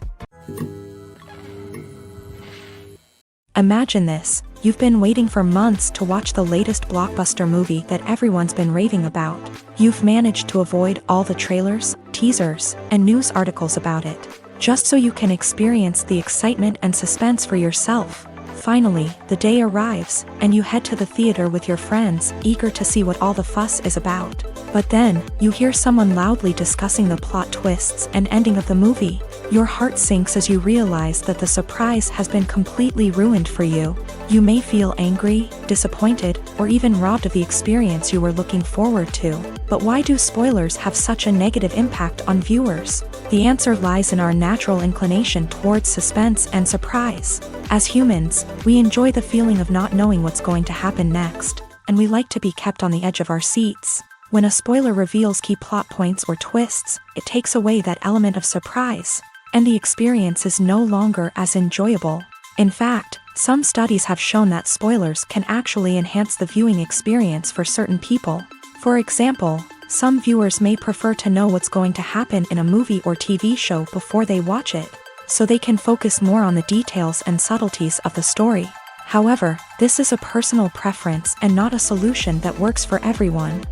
Imagine this: you've been waiting for months to watch the latest blockbuster movie that everyone's been raving about. You've managed to avoid all the trailers, teasers, and news articles about it, just so you can experience the excitement and suspense for yourself. Finally, the day arrives, and you head to the theater with your friends, eager to see what all the fuss is about. But then, you hear someone loudly discussing the plot twists and ending of the movie. Your heart sinks as you realize that the surprise has been completely ruined for you. You may feel angry, disappointed, or even robbed of the experience you were looking forward to. But why do spoilers have such a negative impact on viewers? The answer lies in our natural inclination towards suspense and surprise. As humans, we enjoy the feeling of not knowing what's going to happen next, and we like to be kept on the edge of our seats. When a spoiler reveals key plot points or twists, it takes away that element of surprise, and the experience is no longer as enjoyable. In fact, some studies have shown that spoilers can actually enhance the viewing experience for certain people. For example, some viewers may prefer to know what's going to happen in a movie or TV show before they watch it, so they can focus more on the details and subtleties of the story. However, this is a personal preference and not a solution that works for everyone.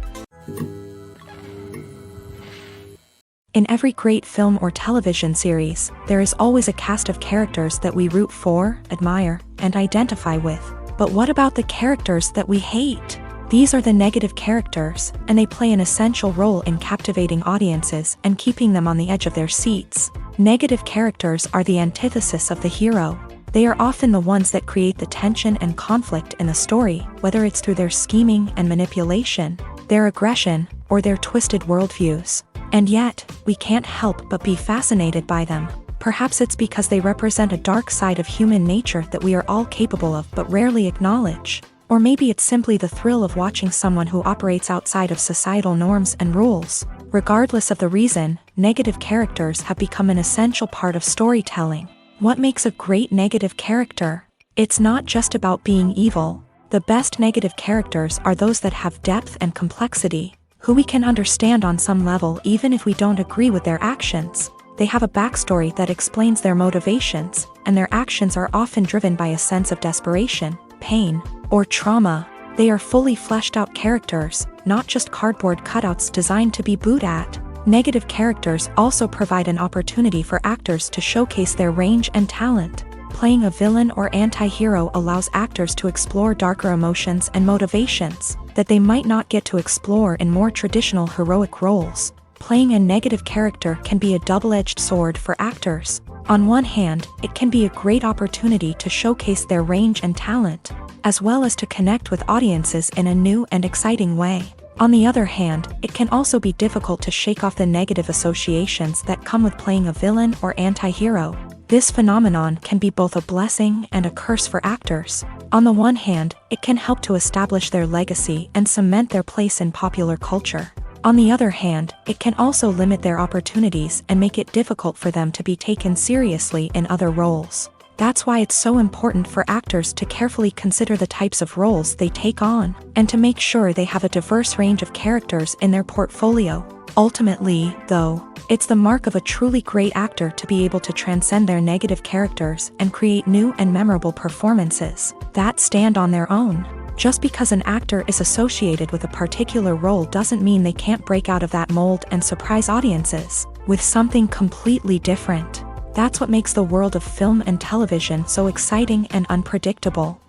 In every great film or television series, there is always a cast of characters that we root for, admire, and identify with. But what about the characters that we hate? These are the negative characters, and they play an essential role in captivating audiences and keeping them on the edge of their seats. Negative characters are the antithesis of the hero. They are often the ones that create the tension and conflict in the story, whether it's through their scheming and manipulation, their aggression, or their twisted worldviews. And yet, we can't help but be fascinated by them. Perhaps it's because they represent a dark side of human nature that we are all capable of but rarely acknowledge. Or maybe it's simply the thrill of watching someone who operates outside of societal norms and rules. Regardless of the reason, negative characters have become an essential part of storytelling. What makes a great negative character? It's not just about being evil. The best negative characters are those that have depth and complexity, who we can understand on some level even if we don't agree with their actions. They have a backstory that explains their motivations, and their actions are often driven by a sense of desperation, pain, or trauma. They are fully fleshed out characters, not just cardboard cutouts designed to be booed at. Negative characters also provide an opportunity for actors to showcase their range and talent. Playing a villain or anti-hero allows actors to explore darker emotions and motivations that they might not get to explore in more traditional heroic roles. Playing a negative character can be a double-edged sword for actors. On one hand, it can be a great opportunity to showcase their range and talent, as well as to connect with audiences in a new and exciting way. On the other hand, it can also be difficult to shake off the negative associations that come with playing a villain or anti-hero. This phenomenon can be both a blessing and a curse for actors. On the one hand, it can help to establish their legacy and cement their place in popular culture. On the other hand, it can also limit their opportunities and make it difficult for them to be taken seriously in other roles. That's why it's so important for actors to carefully consider the types of roles they take on, and to make sure they have a diverse range of characters in their portfolio. Ultimately, though, it's the mark of a truly great actor to be able to transcend their negative characters and create new and memorable performances that stand on their own. Just because an actor is associated with a particular role doesn't mean they can't break out of that mold and surprise audiences with something completely different. That's what makes the world of film and television so exciting and unpredictable.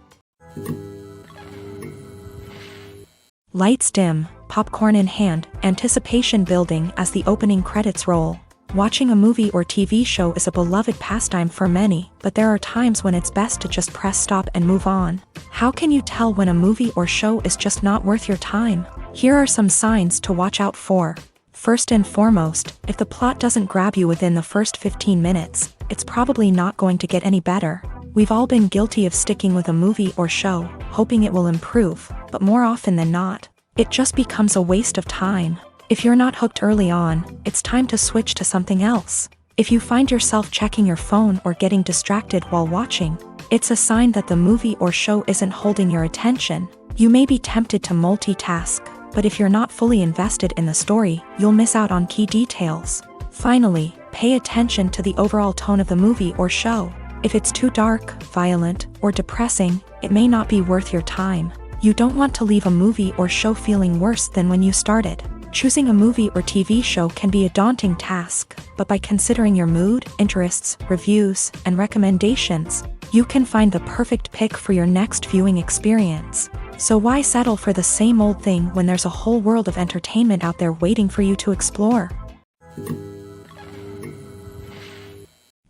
Lights dim, popcorn in hand, anticipation building as the opening credits roll. Watching a movie or TV show is a beloved pastime for many, but there are times when it's best to just press stop and move on. How can you tell when a movie or show is just not worth your time? Here are some signs to watch out for. First and foremost, if the plot doesn't grab you within the first 15 minutes, it's probably not going to get any better. We've all been guilty of sticking with a movie or show, hoping it will improve, but more often than not, it just becomes a waste of time. If you're not hooked early on, it's time to switch to something else. If you find yourself checking your phone or getting distracted while watching, it's a sign that the movie or show isn't holding your attention. You may be tempted to multitask, but if you're not fully invested in the story, you'll miss out on key details. Finally, pay attention to the overall tone of the movie or show. If it's too dark, violent, or depressing, it may not be worth your time. You don't want to leave a movie or show feeling worse than when you started. Choosing a movie or TV show can be a daunting task, but by considering your mood, interests, reviews, and recommendations, you can find the perfect pick for your next viewing experience. So why settle for the same old thing when there's a whole world of entertainment out there waiting for you to explore?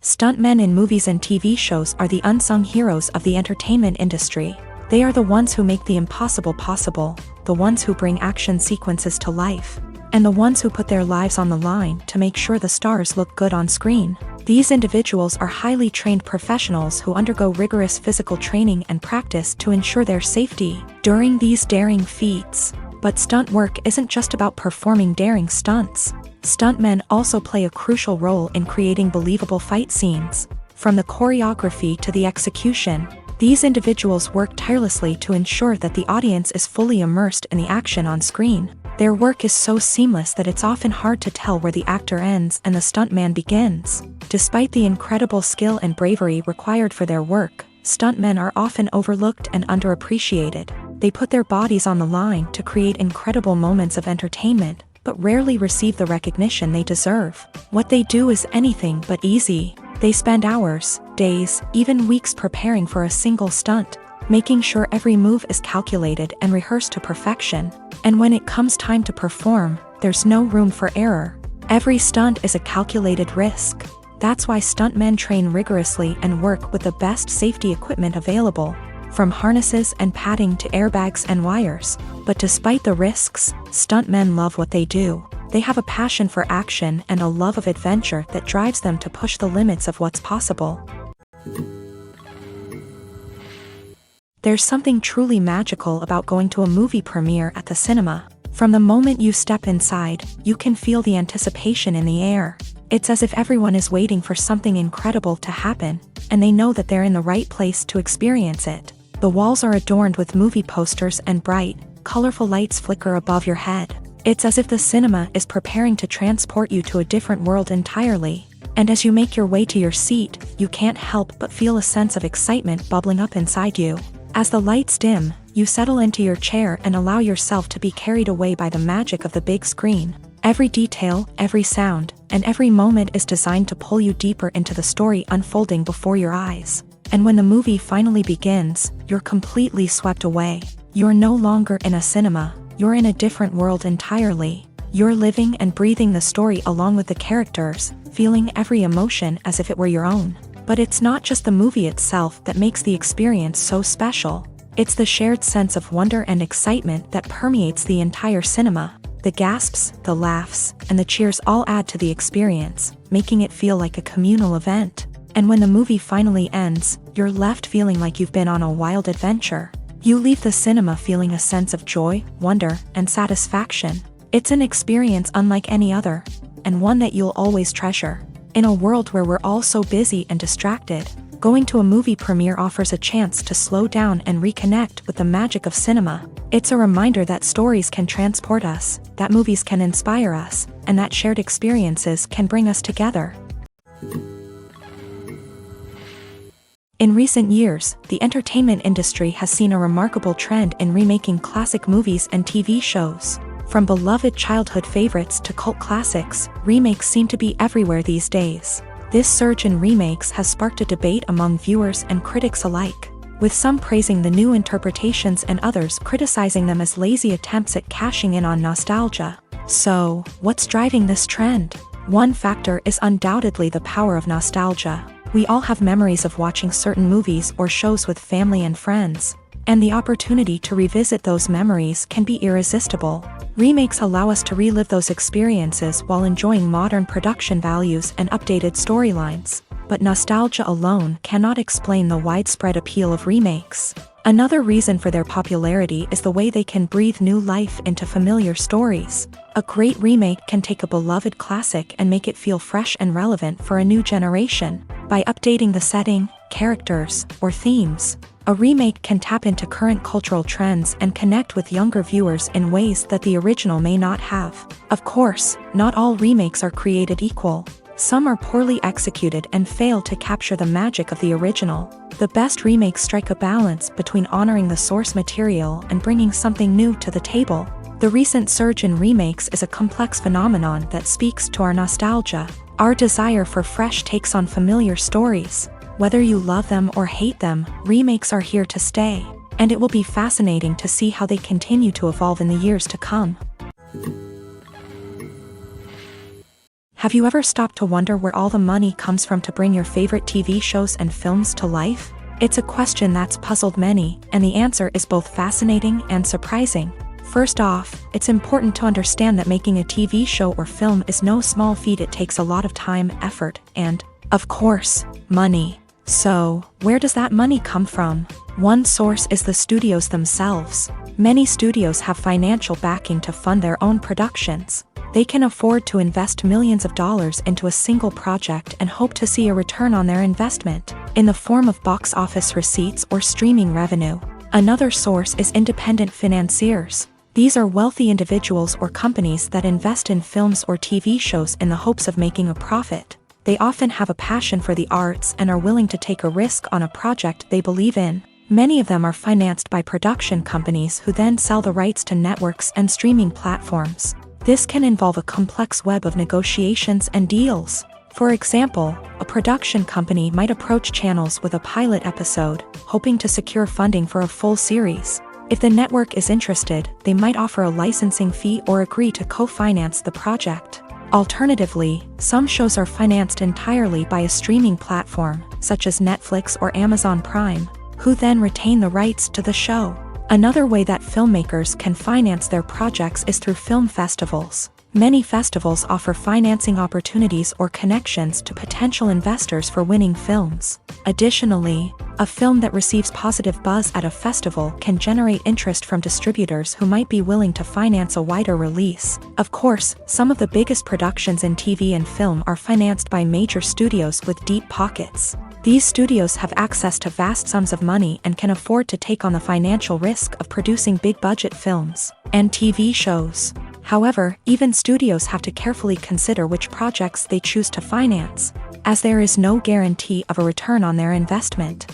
Stuntmen in movies and TV shows are the unsung heroes of the entertainment industry. They are the ones who make the impossible possible, the ones who bring action sequences to life, and the ones who put their lives on the line to make sure the stars look good on screen. These individuals are highly trained professionals who undergo rigorous physical training and practice to ensure their safety during these daring feats. But stunt work isn't just about performing daring stunts. Stuntmen also play a crucial role in creating believable fight scenes. From the choreography to the execution, these individuals work tirelessly to ensure that the audience is fully immersed in the action on screen. Their work is so seamless that it's often hard to tell where the actor ends and the stuntman begins. Despite the incredible skill and bravery required for their work, stuntmen are often overlooked and underappreciated. They put their bodies on the line to create incredible moments of entertainment, but rarely receive the recognition they deserve. What they do is anything but easy. They spend hours, days, even weeks preparing for a single stunt, making sure every move is calculated and rehearsed to perfection. And when it comes time to perform, there's no room for error. Every stunt is a calculated risk. That's why stuntmen train rigorously and work with the best safety equipment available, from harnesses and padding to airbags and wires. But despite the risks, stuntmen love what they do. They have a passion for action and a love of adventure that drives them to push the limits of what's possible. There's something truly magical about going to a movie premiere at the cinema. From the moment you step inside, you can feel the anticipation in the air. It's as if everyone is waiting for something incredible to happen, and they know that they're in the right place to experience it. The walls are adorned with movie posters and bright, colorful lights flicker above your head. It's as if the cinema is preparing to transport you to a different world entirely. And as you make your way to your seat, you can't help but feel a sense of excitement bubbling up inside you. As the lights dim, you settle into your chair and allow yourself to be carried away by the magic of the big screen. Every detail, every sound, and every moment is designed to pull you deeper into the story unfolding before your eyes. And when the movie finally begins, you're completely swept away. You're no longer in a cinema. You're in a different world entirely. You're living and breathing the story along with the characters, feeling every emotion as if it were your own. But it's not just the movie itself that makes the experience so special. It's the shared sense of wonder and excitement that permeates the entire cinema. The gasps, the laughs, and the cheers all add to the experience, making it feel like a communal event. And when the movie finally ends, you're left feeling like you've been on a wild adventure. You leave the cinema feeling a sense of joy, wonder, and satisfaction. It's an experience unlike any other, and one that you'll always treasure. In a world where we're all so busy and distracted, going to a movie premiere offers a chance to slow down and reconnect with the magic of cinema. It's a reminder that stories can transport us, that movies can inspire us, and that shared experiences can bring us together. In recent years, the entertainment industry has seen a remarkable trend in remaking classic movies and TV shows. From beloved childhood favorites to cult classics, remakes seem to be everywhere these days. This surge in remakes has sparked a debate among viewers and critics alike, with some praising the new interpretations and others criticizing them as lazy attempts at cashing in on nostalgia. So, what's driving this trend? One factor is undoubtedly the power of nostalgia. We all have memories of watching certain movies or shows with family and friends, and the opportunity to revisit those memories can be irresistible. Remakes allow us to relive those experiences while enjoying modern production values and updated storylines. But nostalgia alone cannot explain the widespread appeal of remakes. Another reason for their popularity is the way they can breathe new life into familiar stories. A great remake can take a beloved classic and make it feel fresh and relevant for a new generation. By updating the setting, characters, or themes, a remake can tap into current cultural trends and connect with younger viewers in ways that the original may not have. Of course, not all remakes are created equal. Some are poorly executed and fail to capture the magic of the original. The best remakes strike a balance between honoring the source material and bringing something new to the table. The recent surge in remakes is a complex phenomenon that speaks to our nostalgia, our desire for fresh takes on familiar stories. Whether you love them or hate them, remakes are here to stay, and it will be fascinating to see how they continue to evolve in the years to come. Have you ever stopped to wonder where all the money comes from to bring your favorite TV shows and films to life? It's a question that's puzzled many, and the answer is both fascinating and surprising. First off, it's important to understand that making a TV show or film is no small feat. It takes a lot of time, effort, and, of course, money. So, where does that money come from? One source is the studios themselves. Many studios have financial backing to fund their own productions. They can afford to invest millions of dollars into a single project and hope to see a return on their investment, in the form of box office receipts or streaming revenue. Another source is independent financiers. These are wealthy individuals or companies that invest in films or TV shows in the hopes of making a profit. They often have a passion for the arts and are willing to take a risk on a project they believe in. Many of them are financed by production companies who then sell the rights to networks and streaming platforms. This can involve a complex web of negotiations and deals. For example, a production company might approach channels with a pilot episode, hoping to secure funding for a full series. If the network is interested, they might offer a licensing fee or agree to co-finance the project. Alternatively, some shows are financed entirely by a streaming platform, such as Netflix or Amazon Prime, who then retain the rights to the show. Another way that filmmakers can finance their projects is through film festivals. Many festivals offer financing opportunities or connections to potential investors for winning films. Additionally, a film that receives positive buzz at a festival can generate interest from distributors who might be willing to finance a wider release. Of course, some of the biggest productions in TV and film are financed by major studios with deep pockets. These studios have access to vast sums of money and can afford to take on the financial risk of producing big-budget films and TV shows. However, even studios have to carefully consider which projects they choose to finance, as there is no guarantee of a return on their investment.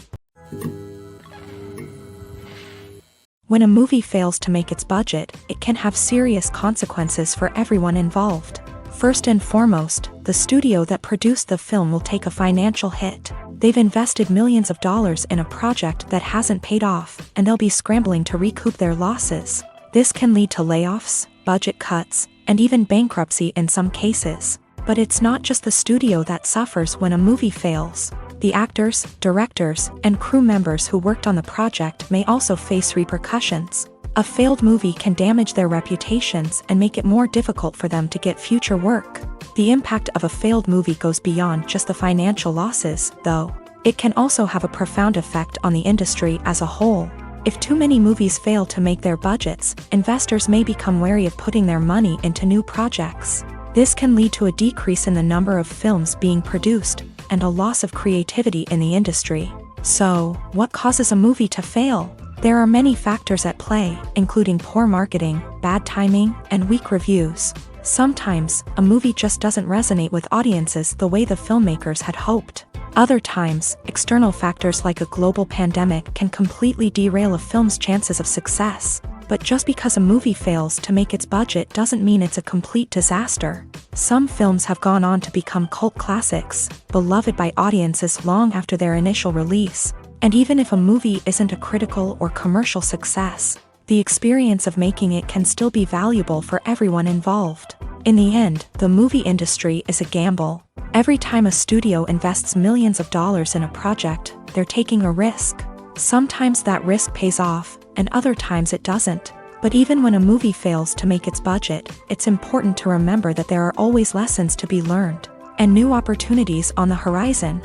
When a movie fails to make its budget, it can have serious consequences for everyone involved. First and foremost, the studio that produced the film will take a financial hit. They've invested millions of dollars in a project that hasn't paid off, and they'll be scrambling to recoup their losses. This can lead to layoffs, budget cuts, and even bankruptcy in some cases. But it's not just the studio that suffers when a movie fails. The actors, directors, and crew members who worked on the project may also face repercussions. A failed movie can damage their reputations and make it more difficult for them to get future work. The impact of a failed movie goes beyond just the financial losses, though. It can also have a profound effect on the industry as a whole. If too many movies fail to make their budgets, investors may become wary of putting their money into new projects. This can lead to a decrease in the number of films being produced, and a loss of creativity in the industry. So, what causes a movie to fail? There are many factors at play, including poor marketing, bad timing, and weak reviews. Sometimes, a movie just doesn't resonate with audiences the way the filmmakers had hoped. Other times, external factors like a global pandemic can completely derail a film's chances of success. But just because a movie fails to make its budget doesn't mean it's a complete disaster. Some films have gone on to become cult classics, beloved by audiences long after their initial release. And even if a movie isn't a critical or commercial success, the experience of making it can still be valuable for everyone involved. In the end, the movie industry is a gamble. Every time a studio invests millions of dollars in a project, they're taking a risk. Sometimes that risk pays off, and other times it doesn't. But even when a movie fails to make its budget, it's important to remember that there are always lessons to be learned, and new opportunities on the horizon.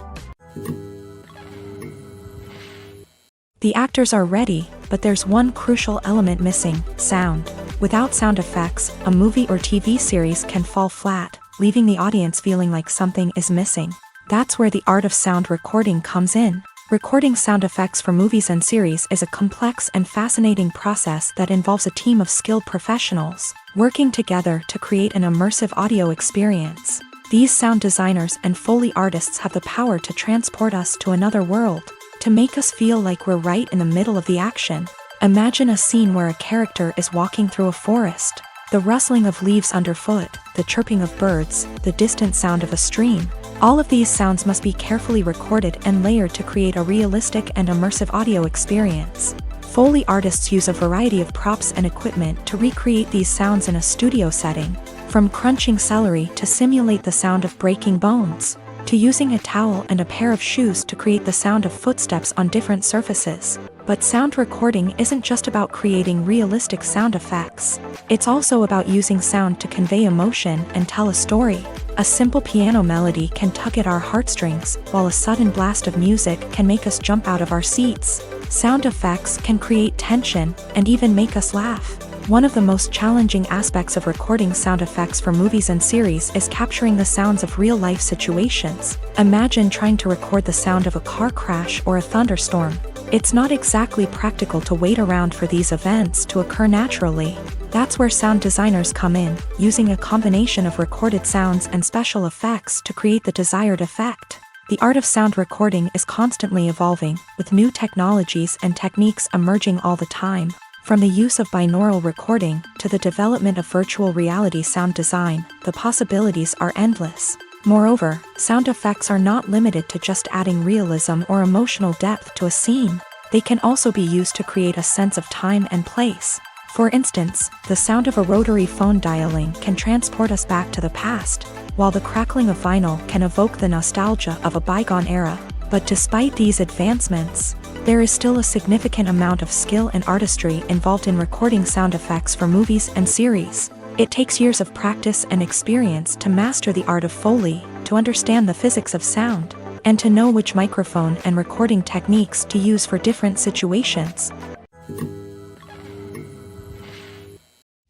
The actors are ready, but there's one crucial element missing: sound. Without sound effects, a movie or TV series can fall flat, leaving the audience feeling like something is missing. That's where the art of sound recording comes in. Recording sound effects for movies and series is a complex and fascinating process that involves a team of skilled professionals working together to create an immersive audio experience. These sound designers and Foley artists have the power to transport us to another world, to make us feel like we're right in the middle of the action. Imagine a scene where a character is walking through a forest. The rustling of leaves underfoot, the chirping of birds, the distant sound of a stream. All of these sounds must be carefully recorded and layered to create a realistic and immersive audio experience. Foley artists use a variety of props and equipment to recreate these sounds in a studio setting, from crunching celery to simulate the sound of breaking bones, to using a towel and a pair of shoes to create the sound of footsteps on different surfaces. But sound recording isn't just about creating realistic sound effects. It's also about using sound to convey emotion and tell a story. A simple piano melody can tug at our heartstrings, while a sudden blast of music can make us jump out of our seats. Sound effects can create tension and even make us laugh. One of the most challenging aspects of recording sound effects for movies and series is capturing the sounds of real-life situations. Imagine trying to record the sound of a car crash or a thunderstorm. It's not exactly practical to wait around for these events to occur naturally. That's where sound designers come in, using a combination of recorded sounds and special effects to create the desired effect. The art of sound recording is constantly evolving, with new technologies and techniques emerging all the time. From the use of binaural recording to the development of virtual reality sound design, the possibilities are endless. Moreover, sound effects are not limited to just adding realism or emotional depth to a scene. They can also be used to create a sense of time and place. For instance, the sound of a rotary phone dialing can transport us back to the past, while the crackling of vinyl can evoke the nostalgia of a bygone era. But despite these advancements, there is still a significant amount of skill and artistry involved in recording sound effects for movies and series. It takes years of practice and experience to master the art of Foley, to understand the physics of sound, and to know which microphone and recording techniques to use for different situations.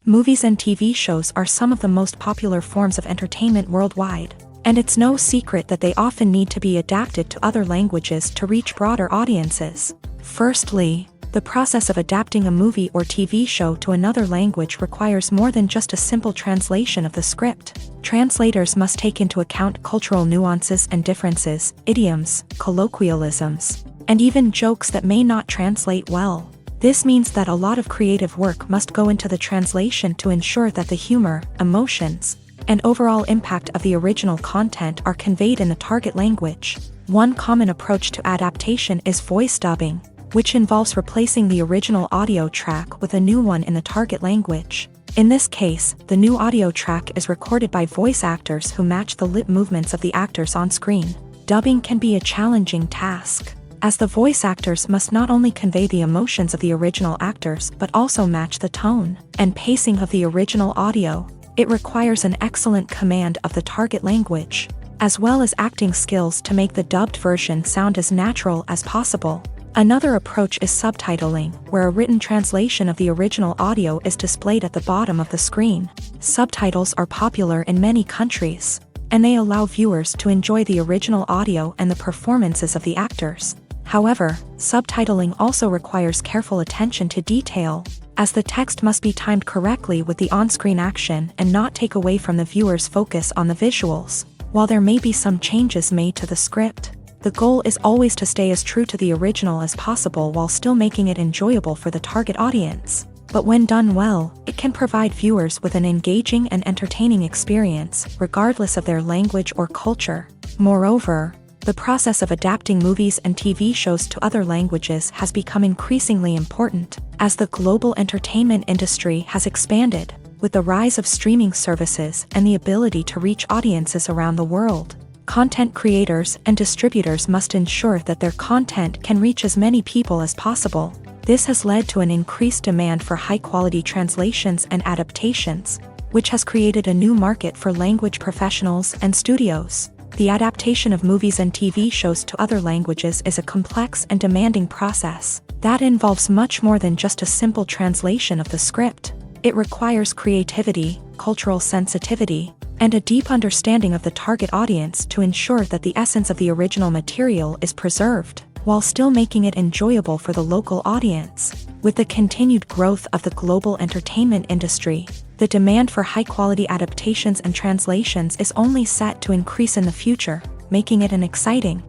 Movies and TV shows are some of the most popular forms of entertainment worldwide, and it's no secret that they often need to be adapted to other languages to reach broader audiences. Firstly, the process of adapting a movie or TV show to another language requires more than just a simple translation of the script. Translators must take into account cultural nuances and differences, idioms, colloquialisms, and even jokes that may not translate well. This means that a lot of creative work must go into the translation to ensure that the humor, emotions, and overall impact of the original content are conveyed in the target language. One common approach to adaptation is voice dubbing, which involves replacing the original audio track with a new one in the target language. In this case, the new audio track is recorded by voice actors who match the lip movements of the actors on screen. Dubbing can be a challenging task, as the voice actors must not only convey the emotions of the original actors but also match the tone and pacing of the original audio. It requires an excellent command of the target language, as well as acting skills to make the dubbed version sound as natural as possible. Another approach is subtitling, where a written translation of the original audio is displayed at the bottom of the screen. Subtitles are popular in many countries, and they allow viewers to enjoy the original audio and the performances of the actors. However, subtitling also requires careful attention to detail, as the text must be timed correctly with the on-screen action and not take away from the viewer's focus on the visuals. While there may be some changes made to the script, the goal is always to stay as true to the original as possible while still making it enjoyable for the target audience. But when done well, it can provide viewers with an engaging and entertaining experience, regardless of their language or culture. Moreover, the process of adapting movies and TV shows to other languages has become increasingly important, as the global entertainment industry has expanded, with the rise of streaming services and the ability to reach audiences around the world. Content creators and distributors must ensure that their content can reach as many people as possible. This has led to an increased demand for high-quality translations and adaptations, which has created a new market for language professionals and studios. The adaptation of movies and TV shows to other languages is a complex and demanding process that involves much more than just a simple translation of the script. It requires creativity, cultural sensitivity, and a deep understanding of the target audience to ensure that the essence of the original material is preserved, while still making it enjoyable for the local audience. With the continued growth of the global entertainment industry, the demand for high-quality adaptations and translations is only set to increase in the future, making it an exciting.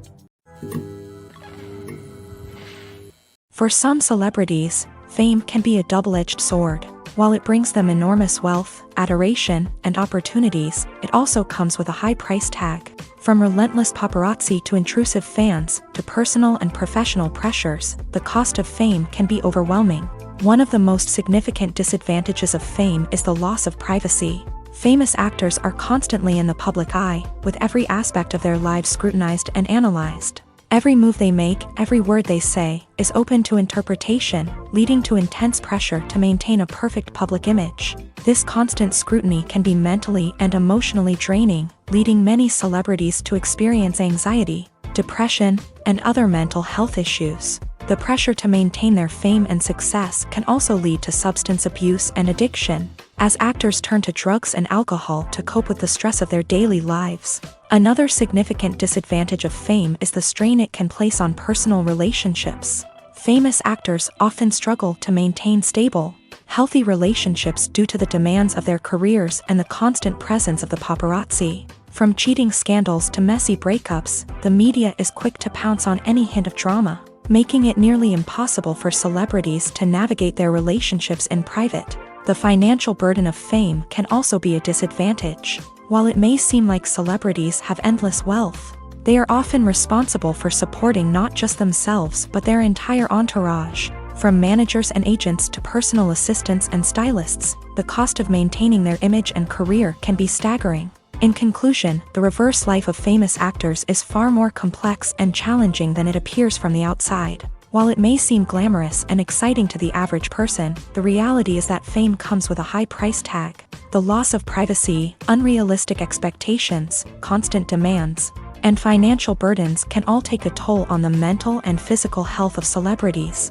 For some celebrities, fame can be a double-edged sword. While it brings them enormous wealth, adoration, and opportunities, it also comes with a high price tag. From relentless paparazzi to intrusive fans, to personal and professional pressures, the cost of fame can be overwhelming. One of the most significant disadvantages of fame is the loss of privacy. Famous actors are constantly in the public eye, with every aspect of their lives scrutinized and analyzed. Every move they make, every word they say, is open to interpretation, leading to intense pressure to maintain a perfect public image. This constant scrutiny can be mentally and emotionally draining, leading many celebrities to experience anxiety, depression, and other mental health issues. The pressure to maintain their fame and success can also lead to substance abuse and addiction, as actors turn to drugs and alcohol to cope with the stress of their daily lives. Another significant disadvantage of fame is the strain it can place on personal relationships. Famous actors often struggle to maintain stable, healthy relationships due to the demands of their careers and the constant presence of the paparazzi. From cheating scandals to messy breakups, the media is quick to pounce on any hint of drama, making it nearly impossible for celebrities to navigate their relationships in private. The financial burden of fame can also be a disadvantage. While it may seem like celebrities have endless wealth, they are often responsible for supporting not just themselves but their entire entourage. From managers and agents to personal assistants and stylists, the cost of maintaining their image and career can be staggering. In conclusion, the reverse life of famous actors is far more complex and challenging than it appears from the outside. While it may seem glamorous and exciting to the average person, the reality is that fame comes with a high price tag. The loss of privacy, unrealistic expectations, constant demands, and financial burdens can all take a toll on the mental and physical health of celebrities.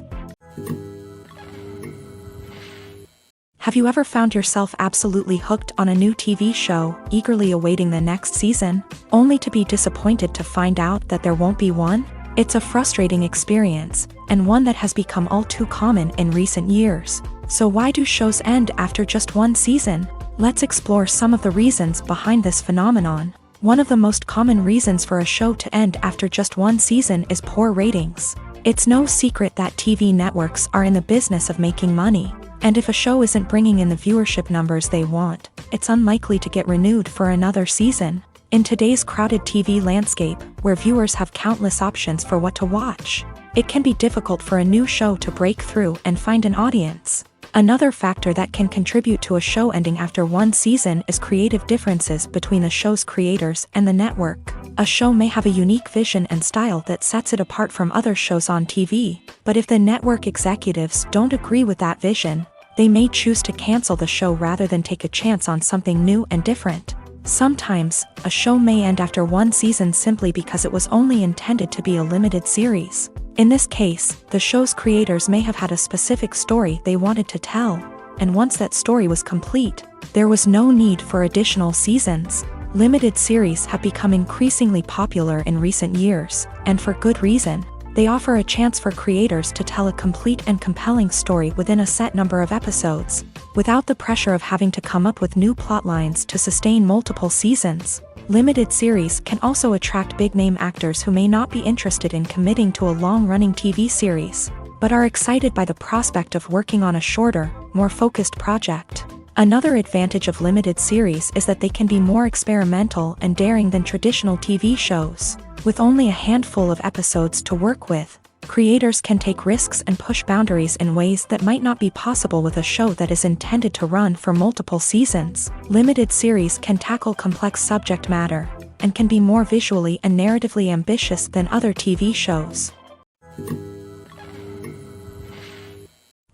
Have you ever found yourself absolutely hooked on a new TV show, eagerly awaiting the next season, only to be disappointed to find out that there won't be one? It's a frustrating experience, and one that has become all too common in recent years. So why do shows end after just one season? Let's explore some of the reasons behind this phenomenon. One of the most common reasons for a show to end after just one season is poor ratings. It's no secret that TV networks are in the business of making money, and if a show isn't bringing in the viewership numbers they want, it's unlikely to get renewed for another season. In today's crowded TV landscape, where viewers have countless options for what to watch, it can be difficult for a new show to break through and find an audience. Another factor that can contribute to a show ending after one season is creative differences between the show's creators and the network. A show may have a unique vision and style that sets it apart from other shows on TV, but if the network executives don't agree with that vision, they may choose to cancel the show rather than take a chance on something new and different. Sometimes, a show may end after one season simply because it was only intended to be a limited series. In this case, the show's creators may have had a specific story they wanted to tell, and once that story was complete, there was no need for additional seasons. Limited series have become increasingly popular in recent years, and for good reason. They offer a chance for creators to tell a complete and compelling story within a set number of episodes, without the pressure of having to come up with new plotlines to sustain multiple seasons. Limited series can also attract big-name actors who may not be interested in committing to a long-running TV series, but are excited by the prospect of working on a shorter, more focused project. Another advantage of limited series is that they can be more experimental and daring than traditional TV shows. With only a handful of episodes to work with, creators can take risks and push boundaries in ways that might not be possible with a show that is intended to run for multiple seasons. Limited series can tackle complex subject matter, and can be more visually and narratively ambitious than other TV shows.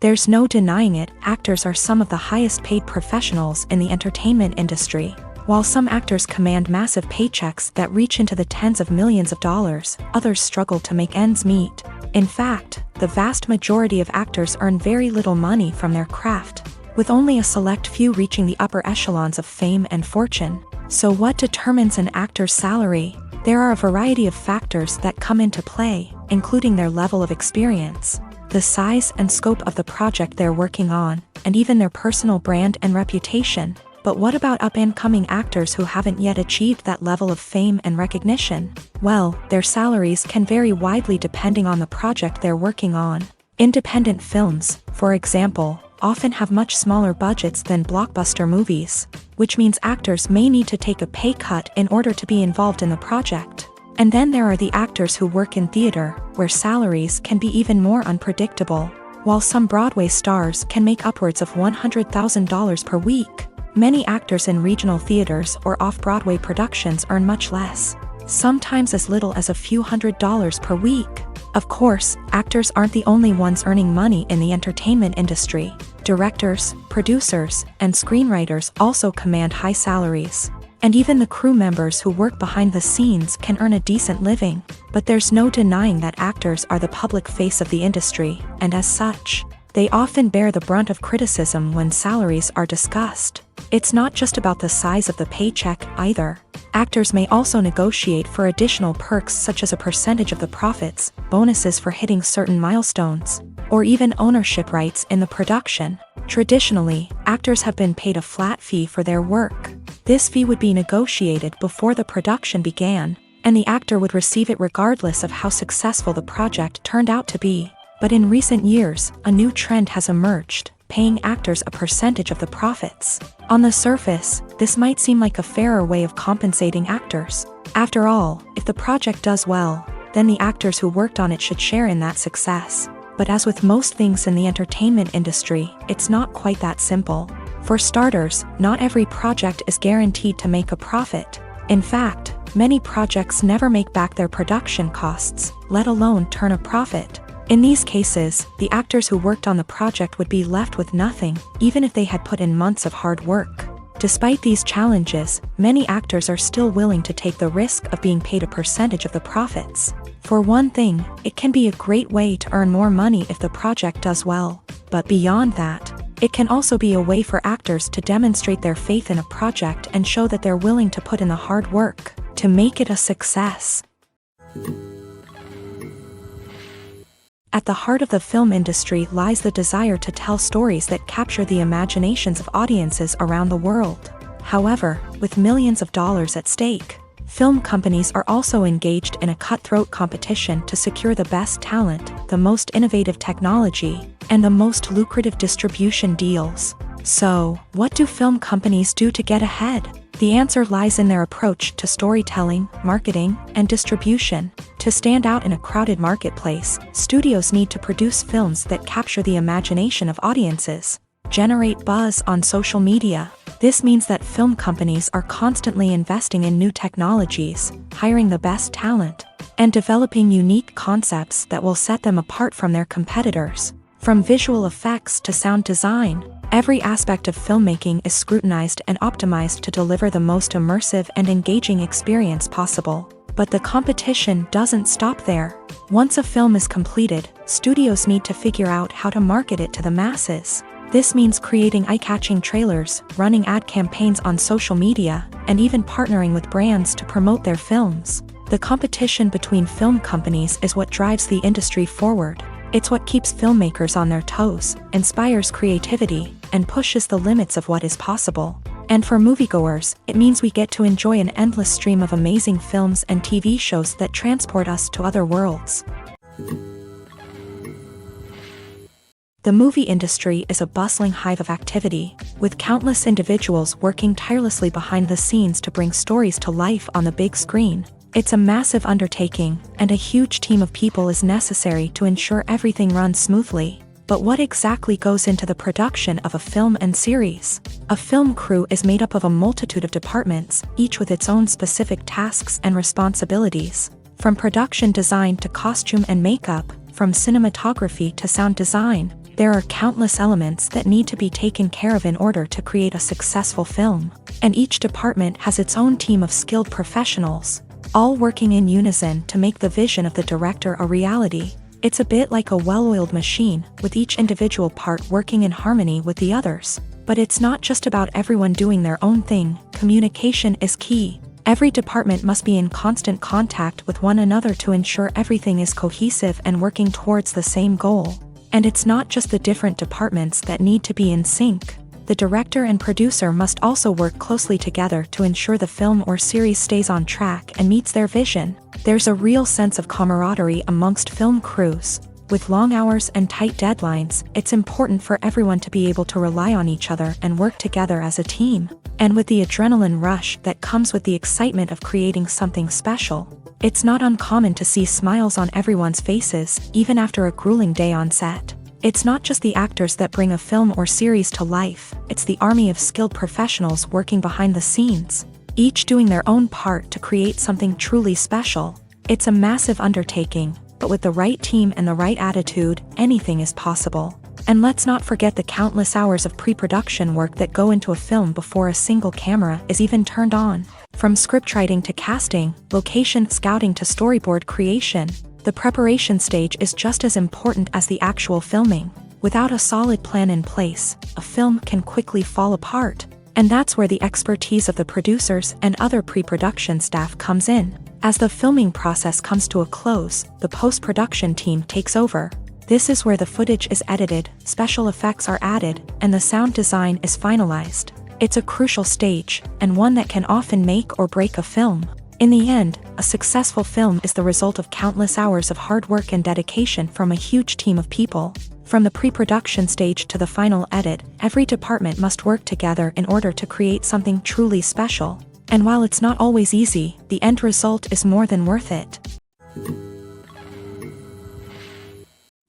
There's no denying it, actors are some of the highest paid professionals in the entertainment industry. While some actors command massive paychecks that reach into the tens of millions of dollars, others struggle to make ends meet. In fact, the vast majority of actors earn very little money from their craft, with only a select few reaching the upper echelons of fame and fortune. So what determines an actor's salary? There are a variety of factors that come into play, including their level of experience, the size and scope of the project they're working on, and even their personal brand and reputation. But what about up-and-coming actors who haven't yet achieved that level of fame and recognition? Well, their salaries can vary widely depending on the project they're working on. Independent films, for example, often have much smaller budgets than blockbuster movies, which means actors may need to take a pay cut in order to be involved in the project. And then there are the actors who work in theater, where salaries can be even more unpredictable. While some Broadway stars can make upwards of $100,000 per week, many actors in regional theaters or off-Broadway productions earn much less, sometimes as little as a few $100s per week. Of course, actors aren't the only ones earning money in the entertainment industry. Directors, producers, and screenwriters also command high salaries. And even the crew members who work behind the scenes can earn a decent living. But there's no denying that actors are the public face of the industry, and as such, they often bear the brunt of criticism when salaries are discussed. It's not just about the size of the paycheck, either. Actors may also negotiate for additional perks such as a percentage of the profits, bonuses for hitting certain milestones, or even ownership rights in the production. Traditionally, actors have been paid a flat fee for their work. This fee would be negotiated before the production began, and the actor would receive it regardless of how successful the project turned out to be. But in recent years, a new trend has emerged, paying actors a percentage of the profits. On the surface, this might seem like a fairer way of compensating actors. After all, if the project does well, then the actors who worked on it should share in that success. But as with most things in the entertainment industry, it's not quite that simple. For starters, not every project is guaranteed to make a profit. In fact, many projects never make back their production costs, let alone turn a profit. In these cases, the actors who worked on the project would be left with nothing, even if they had put in months of hard work. Despite these challenges, many actors are still willing to take the risk of being paid a percentage of the profits. For one thing, it can be a great way to earn more money if the project does well. But beyond that, it can also be a way for actors to demonstrate their faith in a project and show that they're willing to put in the hard work to make it a success. At the heart of the film industry lies the desire to tell stories that capture the imaginations of audiences around the world. However, with millions of dollars at stake, film companies are also engaged in a cutthroat competition to secure the best talent, the most innovative technology, and the most lucrative distribution deals. So, what do film companies do to get ahead? The answer lies in their approach to storytelling, marketing, and distribution. To stand out in a crowded marketplace, studios need to produce films that capture the imagination of audiences, generate buzz on social media. This means that film companies are constantly investing in new technologies, hiring the best talent, and developing unique concepts that will set them apart from their competitors. From visual effects to sound design, every aspect of filmmaking is scrutinized and optimized to deliver the most immersive and engaging experience possible. But the competition doesn't stop there. Once a film is completed, studios need to figure out how to market it to the masses. This means creating eye-catching trailers, running ad campaigns on social media, and even partnering with brands to promote their films. The competition between film companies is what drives the industry forward. It's what keeps filmmakers on their toes, inspires creativity, and pushes the limits of what is possible. And for moviegoers, it means we get to enjoy an endless stream of amazing films and TV shows that transport us to other worlds. The movie industry is a bustling hive of activity, with countless individuals working tirelessly behind the scenes to bring stories to life on the big screen. It's a massive undertaking, and a huge team of people is necessary to ensure everything runs smoothly. But what exactly goes into the production of a film and series? A film crew is made up of a multitude of departments, each with its own specific tasks and responsibilities. From production design to costume and makeup, from cinematography to sound design, there are countless elements that need to be taken care of in order to create a successful film. And each department has its own team of skilled professionals, all working in unison to make the vision of the director a reality. It's a bit like a well-oiled machine, with each individual part working in harmony with the others. But it's not just about everyone doing their own thing. Communication is key. Every department must be in constant contact with one another to ensure everything is cohesive and working towards the same goal. And it's not just the different departments that need to be in sync. The director and producer must also work closely together to ensure the film or series stays on track and meets their vision. There's a real sense of camaraderie amongst film crews. With long hours and tight deadlines, it's important for everyone to be able to rely on each other and work together as a team. And with the adrenaline rush that comes with the excitement of creating something special, it's not uncommon to see smiles on everyone's faces, even after a grueling day on set. It's not just the actors that bring a film or series to life, it's the army of skilled professionals working behind the scenes, each doing their own part to create something truly special. It's a massive undertaking, but with the right team and the right attitude, anything is possible. And let's not forget the countless hours of pre-production work that go into a film before a single camera is even turned on. From scriptwriting to casting, location scouting to storyboard creation, the preparation stage is just as important as the actual filming. Without a solid plan in place, a film can quickly fall apart. And that's where the expertise of the producers and other pre-production staff comes in. As the filming process comes to a close, the post-production team takes over. This is where the footage is edited, special effects are added, and the sound design is finalized. It's a crucial stage, and one that can often make or break a film. In the end, a successful film is the result of countless hours of hard work and dedication from a huge team of people. From the pre-production stage to the final edit, every department must work together in order to create something truly special. And while it's not always easy, the end result is more than worth it.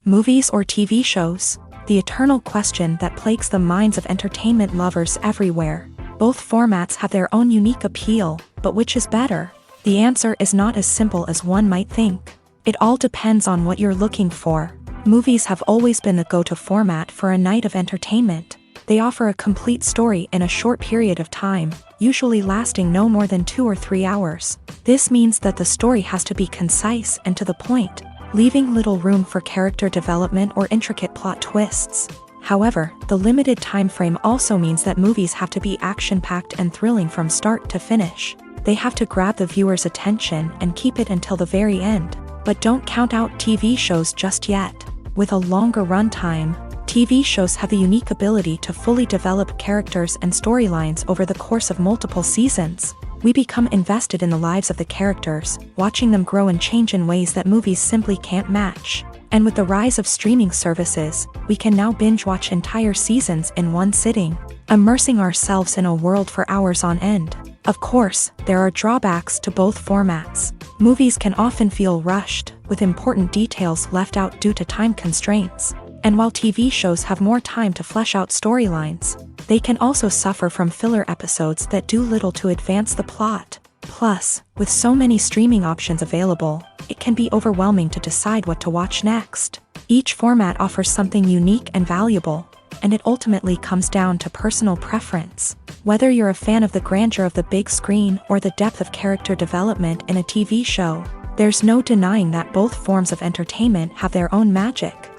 Movies or TV shows? The eternal question that plagues the minds of entertainment lovers everywhere. Both formats have their own unique appeal, but which is better? The answer is not as simple as one might think. It all depends on what you're looking for. Movies have always been the go-to format for a night of entertainment. They offer a complete story in a short period of time, usually lasting no more than 2 or 3 hours. This means that the story has to be concise and to the point, leaving little room for character development or intricate plot twists. However, the limited time frame also means that movies have to be action-packed and thrilling from start to finish. They have to grab the viewer's attention and keep it until the very end. But don't count out TV shows just yet. With a longer runtime, TV shows have the unique ability to fully develop characters and storylines over the course of multiple seasons. We become invested in the lives of the characters, watching them grow and change in ways that movies simply can't match. And with the rise of streaming services, we can now binge-watch entire seasons in one sitting, immersing ourselves in a world for hours on end. Of course, there are drawbacks to both formats. Movies can often feel rushed, with important details left out due to time constraints. And while TV shows have more time to flesh out storylines, they can also suffer from filler episodes that do little to advance the plot. Plus, with so many streaming options available, it can be overwhelming to decide what to watch next. Each format offers something unique and valuable, and it ultimately comes down to personal preference. Whether you're a fan of the grandeur of the big screen or the depth of character development in a TV show, There's no denying that both forms of entertainment have their own magic.